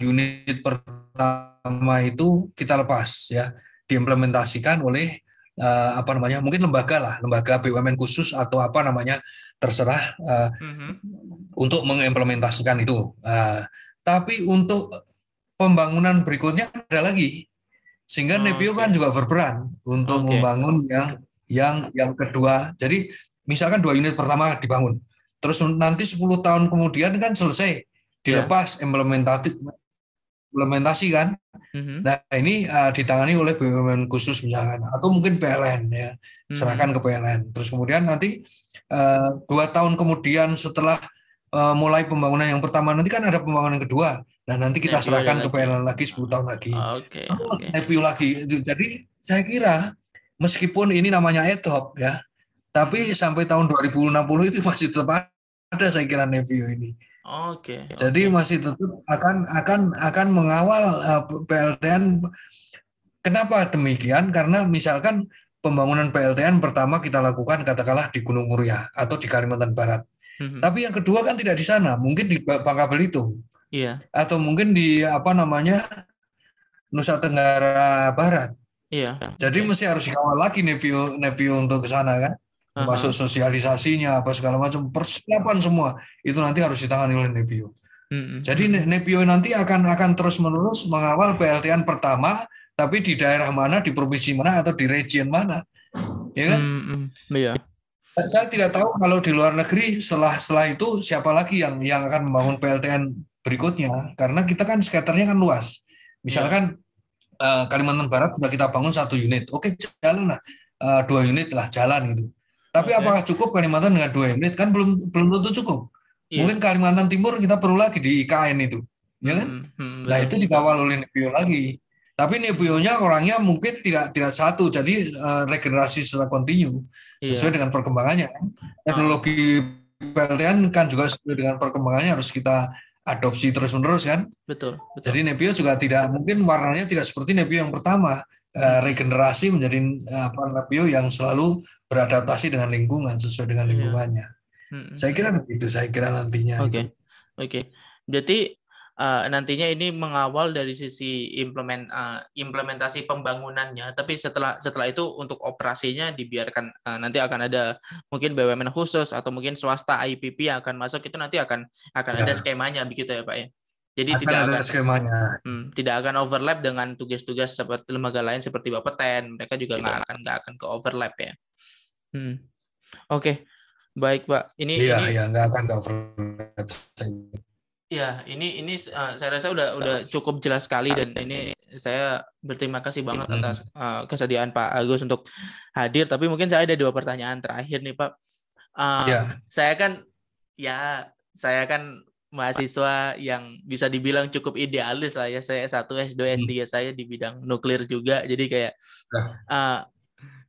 Speaker 1: unit pertama itu kita lepas ya, diimplementasikan oleh mungkin lembaga BUMN khusus atau terserah untuk mengimplementasikan itu. Tapi untuk pembangunan berikutnya ada lagi, sehingga Nepio kan juga berperan untuk membangun yang kedua. Jadi misalkan 2 unit pertama dibangun, terus nanti 10 tahun kemudian kan selesai, dilepas implementasi kan. Nah, ini ditangani oleh BUMN khusus misalkan, atau mungkin PLN ya, serahkan ke PLN. Terus kemudian nanti 2 tahun kemudian setelah mulai pembangunan yang pertama, nanti kan ada pembangunan yang kedua. Nah, nanti kita serahkan ke PLN lagi 10 tahun lagi. Nepio lagi. Jadi saya kira meskipun ini namanya ad hoc ya, tapi sampai tahun 2060 itu masih tetap ada, saya kira, Nepio ini. Jadi masih tetap akan mengawal PLTN. Kenapa demikian? Karena misalkan pembangunan PLTN pertama kita lakukan katakanlah di Gunung Muria atau di Kalimantan Barat. Tapi yang kedua kan tidak di sana, mungkin di Bangka Belitung. Atau mungkin di Nusa Tenggara Barat. Jadi mesti harus dikawal lagi Nepio untuk ke sana kan. Masuk sosialisasinya apa segala macam, persiapan semua itu nanti harus ditangani oleh Nepio. Jadi Nepio nanti akan terus-menerus mengawal PLTN pertama, tapi di daerah mana, di provinsi mana, atau di region mana, ya kan? Saya tidak tahu kalau di luar negeri setelah itu siapa lagi yang akan membangun PLTN berikutnya, karena kita kan skaternya kan luas. Misalkan Kalimantan Barat sudah kita bangun 1 unit, jalan lah. 2 unit lah jalan gitu. Tapi apakah cukup Kalimantan dengan 2 unit? Kan belum tentu cukup. Mungkin Kalimantan Timur kita perlu lagi di IKN itu, ya kan? Nah itu dikawal oleh Nepio lagi. Tapi Nepio-nya orangnya mungkin tidak satu, jadi regenerasi secara kontinu sesuai dengan perkembangannya. Teknologi PLTN kan juga sesuai dengan perkembangannya harus kita adopsi terus-menerus kan.
Speaker 2: Betul.
Speaker 1: Jadi Nepio juga tidak mungkin warnanya tidak seperti Nepio yang pertama. Regenerasi menjadi Nepio yang selalu beradaptasi dengan lingkungan sesuai dengan lingkungannya. Saya kira begitu. Saya kira nantinya itu.
Speaker 2: Oke. Berarti nantinya ini mengawal dari sisi implementasi pembangunannya, tapi setelah itu untuk operasinya dibiarkan, nanti akan ada mungkin BUMN khusus atau mungkin swasta IPP yang akan masuk, itu nanti akan ada skemanya begitu ya Pak ya. Jadi tidak akan overlap dengan tugas-tugas seperti lembaga lain seperti Bapeten, mereka juga nggak akan ke overlap ya. Oke. Baik Pak, ini
Speaker 1: nggak akan ke overlap.
Speaker 2: Ya, ini saya rasa udah cukup jelas sekali, dan ini saya berterima kasih banget atas kesediaan Pak Agus untuk hadir. Tapi mungkin saya ada 2 pertanyaan terakhir nih Pak. Saya kan mahasiswa yang bisa dibilang cukup idealis lah ya. Saya S1, S2, S3 saya di bidang nuklir juga. Jadi kayak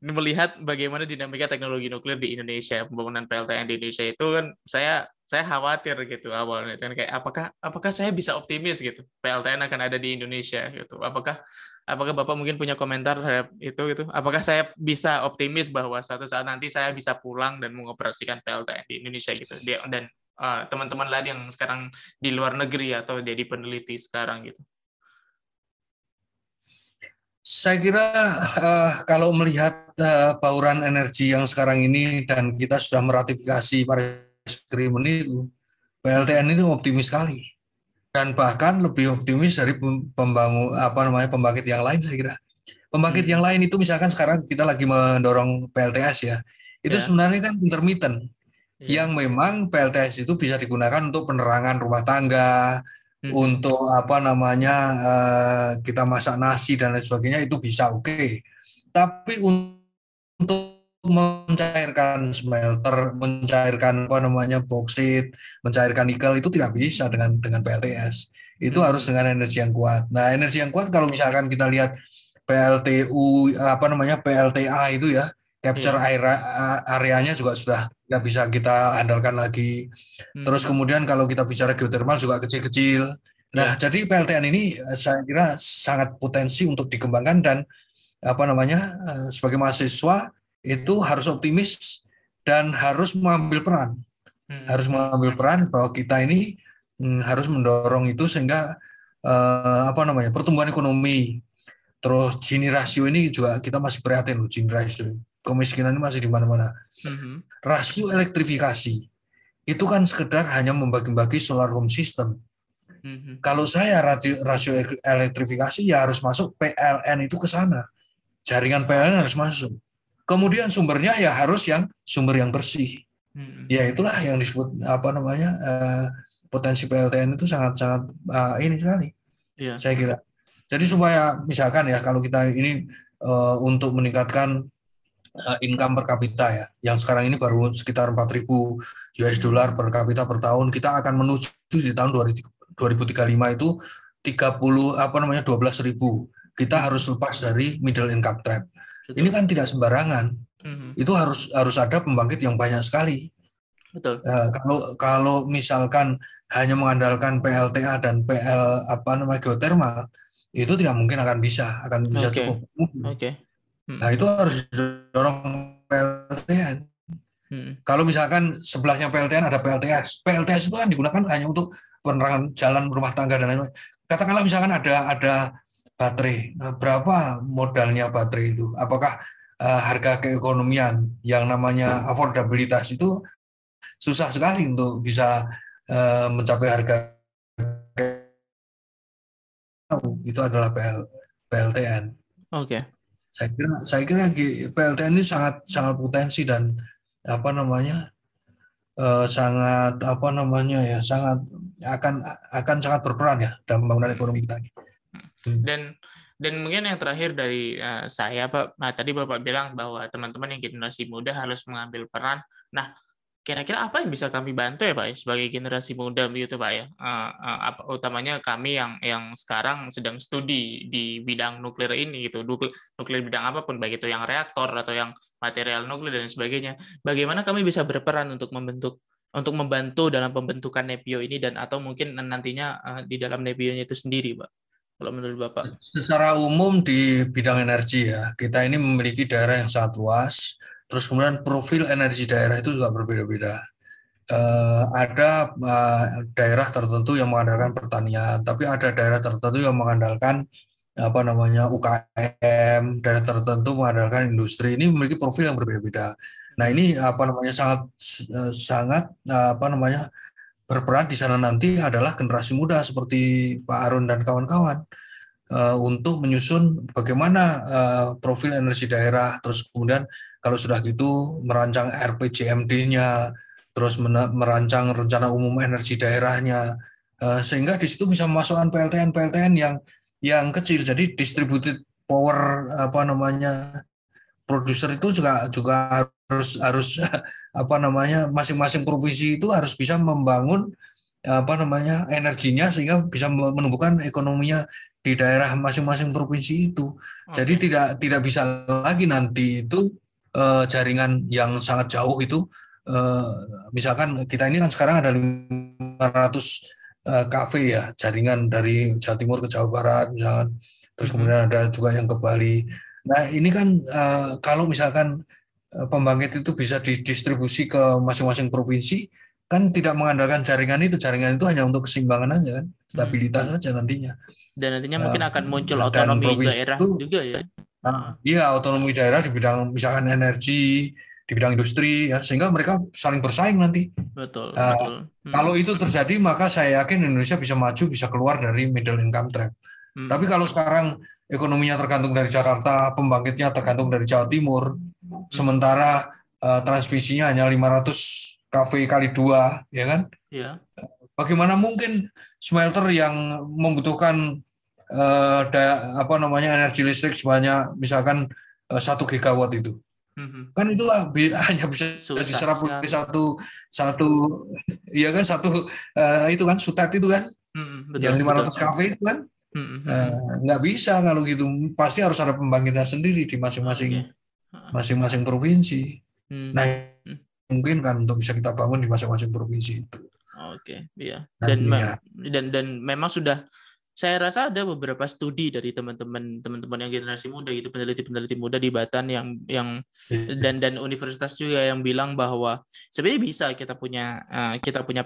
Speaker 2: melihat bagaimana dinamika teknologi nuklir di Indonesia, pembangunan PLTN di Indonesia itu kan saya khawatir gitu awalnya kan, kayak apakah saya bisa optimis gitu PLTN akan ada di Indonesia gitu. Apakah Bapak mungkin punya komentar terhadap itu gitu? Apakah saya bisa optimis bahwa suatu saat nanti saya bisa pulang dan mengoperasikan PLTN di Indonesia gitu? Dan teman-teman lain yang sekarang di luar negeri atau jadi peneliti sekarang gitu.
Speaker 1: Saya kira kalau melihat bauran energi yang sekarang ini dan kita sudah meratifikasi Paris Agreement itu, PLTN itu optimis sekali dan bahkan lebih optimis dari pembangkit yang lain. Saya kira pembangkit yang lain itu misalkan sekarang kita lagi mendorong PLTS ya, itu sebenarnya kan intermittent, yang memang PLTS itu bisa digunakan untuk penerangan rumah tangga, untuk kita masak nasi dan lain sebagainya, itu bisa oke. Tapi untuk mencairkan smelter, mencairkan boksit, mencairkan nikel itu tidak bisa dengan PLTS. Itu harus dengan energi yang kuat. Nah, energi yang kuat kalau misalkan kita lihat PLTU PLTA itu ya, capture areanya juga sudah tidak bisa kita andalkan lagi. Terus kemudian kalau kita bicara geothermal juga kecil-kecil. Nah, jadi PLTN ini saya kira sangat potensi untuk dikembangkan, dan sebagai mahasiswa itu harus optimis dan harus mengambil peran. Harus mengambil peran bahwa kita ini harus mendorong itu sehingga pertumbuhan ekonomi. Terus Gini rasio ini juga kita masih prihatin loh, Gini rasio. Kemiskinan ini masih di mana-mana. Rasio elektrifikasi itu kan sekedar hanya membagi-bagi solar home system. Kalau saya rasio elektrifikasi ya harus masuk PLN itu ke sana. Jaringan PLN harus masuk. Kemudian sumbernya ya harus sumber yang bersih. Ya itulah yang disebut potensi PLTN itu sangat-sangat ini sekali. Saya kira. Jadi supaya misalkan ya kalau kita ini untuk meningkatkan income per kapita ya, yang sekarang ini baru sekitar 4.000 US dollar per kapita per tahun, kita akan menuju di tahun 2035 itu 12.000. Kita harus lepas dari middle income trap. Ini kan tidak sembarangan. Itu harus ada pembangkit yang banyak sekali.
Speaker 2: Betul.
Speaker 1: Kalau misalkan hanya mengandalkan PLTA dan geothermal, itu tidak mungkin akan bisa cukup. Nah, itu harus didorong PLTN. Kalau misalkan sebelahnya PLTN ada PLTS itu kan digunakan hanya untuk penerangan jalan, rumah tangga dan lain-lain. Katakanlah misalkan ada baterai, berapa modalnya baterai itu? Apakah harga keekonomian yang namanya affordabilitas itu susah sekali untuk bisa mencapai harga itu adalah PLTN.
Speaker 2: Oke.
Speaker 1: Saya kira PLTN ini sangat potensi dan sangat sangat akan sangat berperan ya dalam pembangunan ekonomi kita.
Speaker 2: Dan mungkin yang terakhir dari saya, Pak, tadi Bapak bilang bahwa teman-teman yang generasi muda harus mengambil peran. Nah, kira-kira apa yang bisa kami bantu ya, Pak, sebagai generasi muda begitu, Pak ya? Utamanya kami yang sekarang sedang studi di bidang nuklir ini gitu, nuklir bidang apapun, baik itu yang reaktor atau yang material nuklir dan sebagainya. Bagaimana kami bisa berperan untuk membantu dalam pembentukan NEPIO ini dan atau mungkin nantinya di dalam NEPIO-nya itu sendiri, Pak? Kalau menurut Bapak?
Speaker 1: Secara umum di bidang energi ya, kita ini memiliki daerah yang sangat luas. Terus kemudian profil energi daerah itu juga berbeda-beda. Ada daerah tertentu yang mengandalkan pertanian, tapi ada daerah tertentu yang mengandalkan UKM, daerah tertentu mengandalkan industri. Ini memiliki profil yang berbeda-beda. Nah, ini sangat berperan di sana nanti adalah generasi muda seperti Pak Arun dan kawan-kawan untuk menyusun bagaimana profil energi daerah, terus kemudian kalau sudah gitu merancang RPJMD-nya, terus merancang rencana umum energi daerahnya, sehingga di situ bisa memasukkan PLTN yang kecil. Jadi distributed power produser itu juga harus masing-masing provinsi itu harus bisa membangun energinya sehingga bisa menumbuhkan ekonominya di daerah masing-masing provinsi itu. Jadi tidak bisa lagi nanti itu jaringan yang sangat jauh itu, misalkan kita ini kan sekarang ada 500 kafe ya, jaringan dari Jawa Timur ke Jawa Barat misalkan, terus kemudian ada juga yang ke Bali. Nah ini kan kalau misalkan pembangkit itu bisa didistribusi ke masing-masing provinsi, kan tidak mengandalkan jaringan itu hanya untuk keseimbangan aja kan, stabilitas saja nantinya.
Speaker 2: Dan nantinya mungkin akan muncul otonomi daerah itu, juga ya.
Speaker 1: Iya, otonomi daerah di bidang misalkan energi, di bidang industri ya, sehingga mereka saling bersaing nanti.
Speaker 2: Betul.
Speaker 1: Kalau itu terjadi, maka saya yakin Indonesia bisa maju, bisa keluar dari middle income trap. Tapi kalau sekarang ekonominya tergantung dari Jakarta, pembangkitnya tergantung dari Jawa Timur, sementara transmisinya hanya 500 kV kali 2, ya kan?
Speaker 2: Iya.
Speaker 1: Bagaimana mungkin smelter yang membutuhkan energi listrik sebanyak misalkan 1 gigawatt itu, kan itu hanya bisa diserap oleh satu ya kan, itu kan sutet itu kan, yang 500 kV itu kan, nggak bisa kalau gitu, pasti harus ada pembangkitnya sendiri di masing-masing provinsi. Nah mungkin kan untuk bisa kita bangun di masing-masing provinsi itu.
Speaker 2: Iya. Dan memang sudah, saya rasa ada beberapa studi dari teman-teman yang generasi muda gitu, peneliti muda di Batan yang dan universitas juga yang bilang bahwa sebenarnya bisa kita punya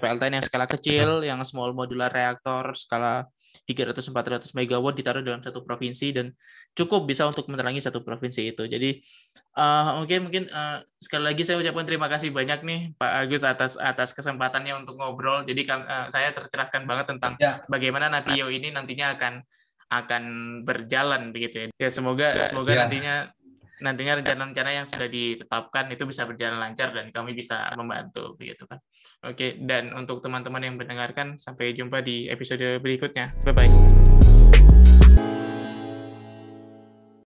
Speaker 2: PLTN yang skala kecil, yang small modular reaktor skala 300-400 megawatt ditaruh dalam satu provinsi dan cukup bisa untuk menerangi satu provinsi itu. Jadi mungkin sekali lagi saya ucapkan terima kasih banyak nih Pak Agus atas kesempatannya untuk ngobrol. Jadi saya tercerahkan banget tentang bagaimana NEPIO ini nantinya akan berjalan begitu ya. Ya semoga nantinya rencana-rencana yang sudah ditetapkan itu bisa berjalan lancar dan kami bisa membantu begitu kan. Dan untuk teman-teman yang mendengarkan, sampai jumpa di episode berikutnya. Bye bye.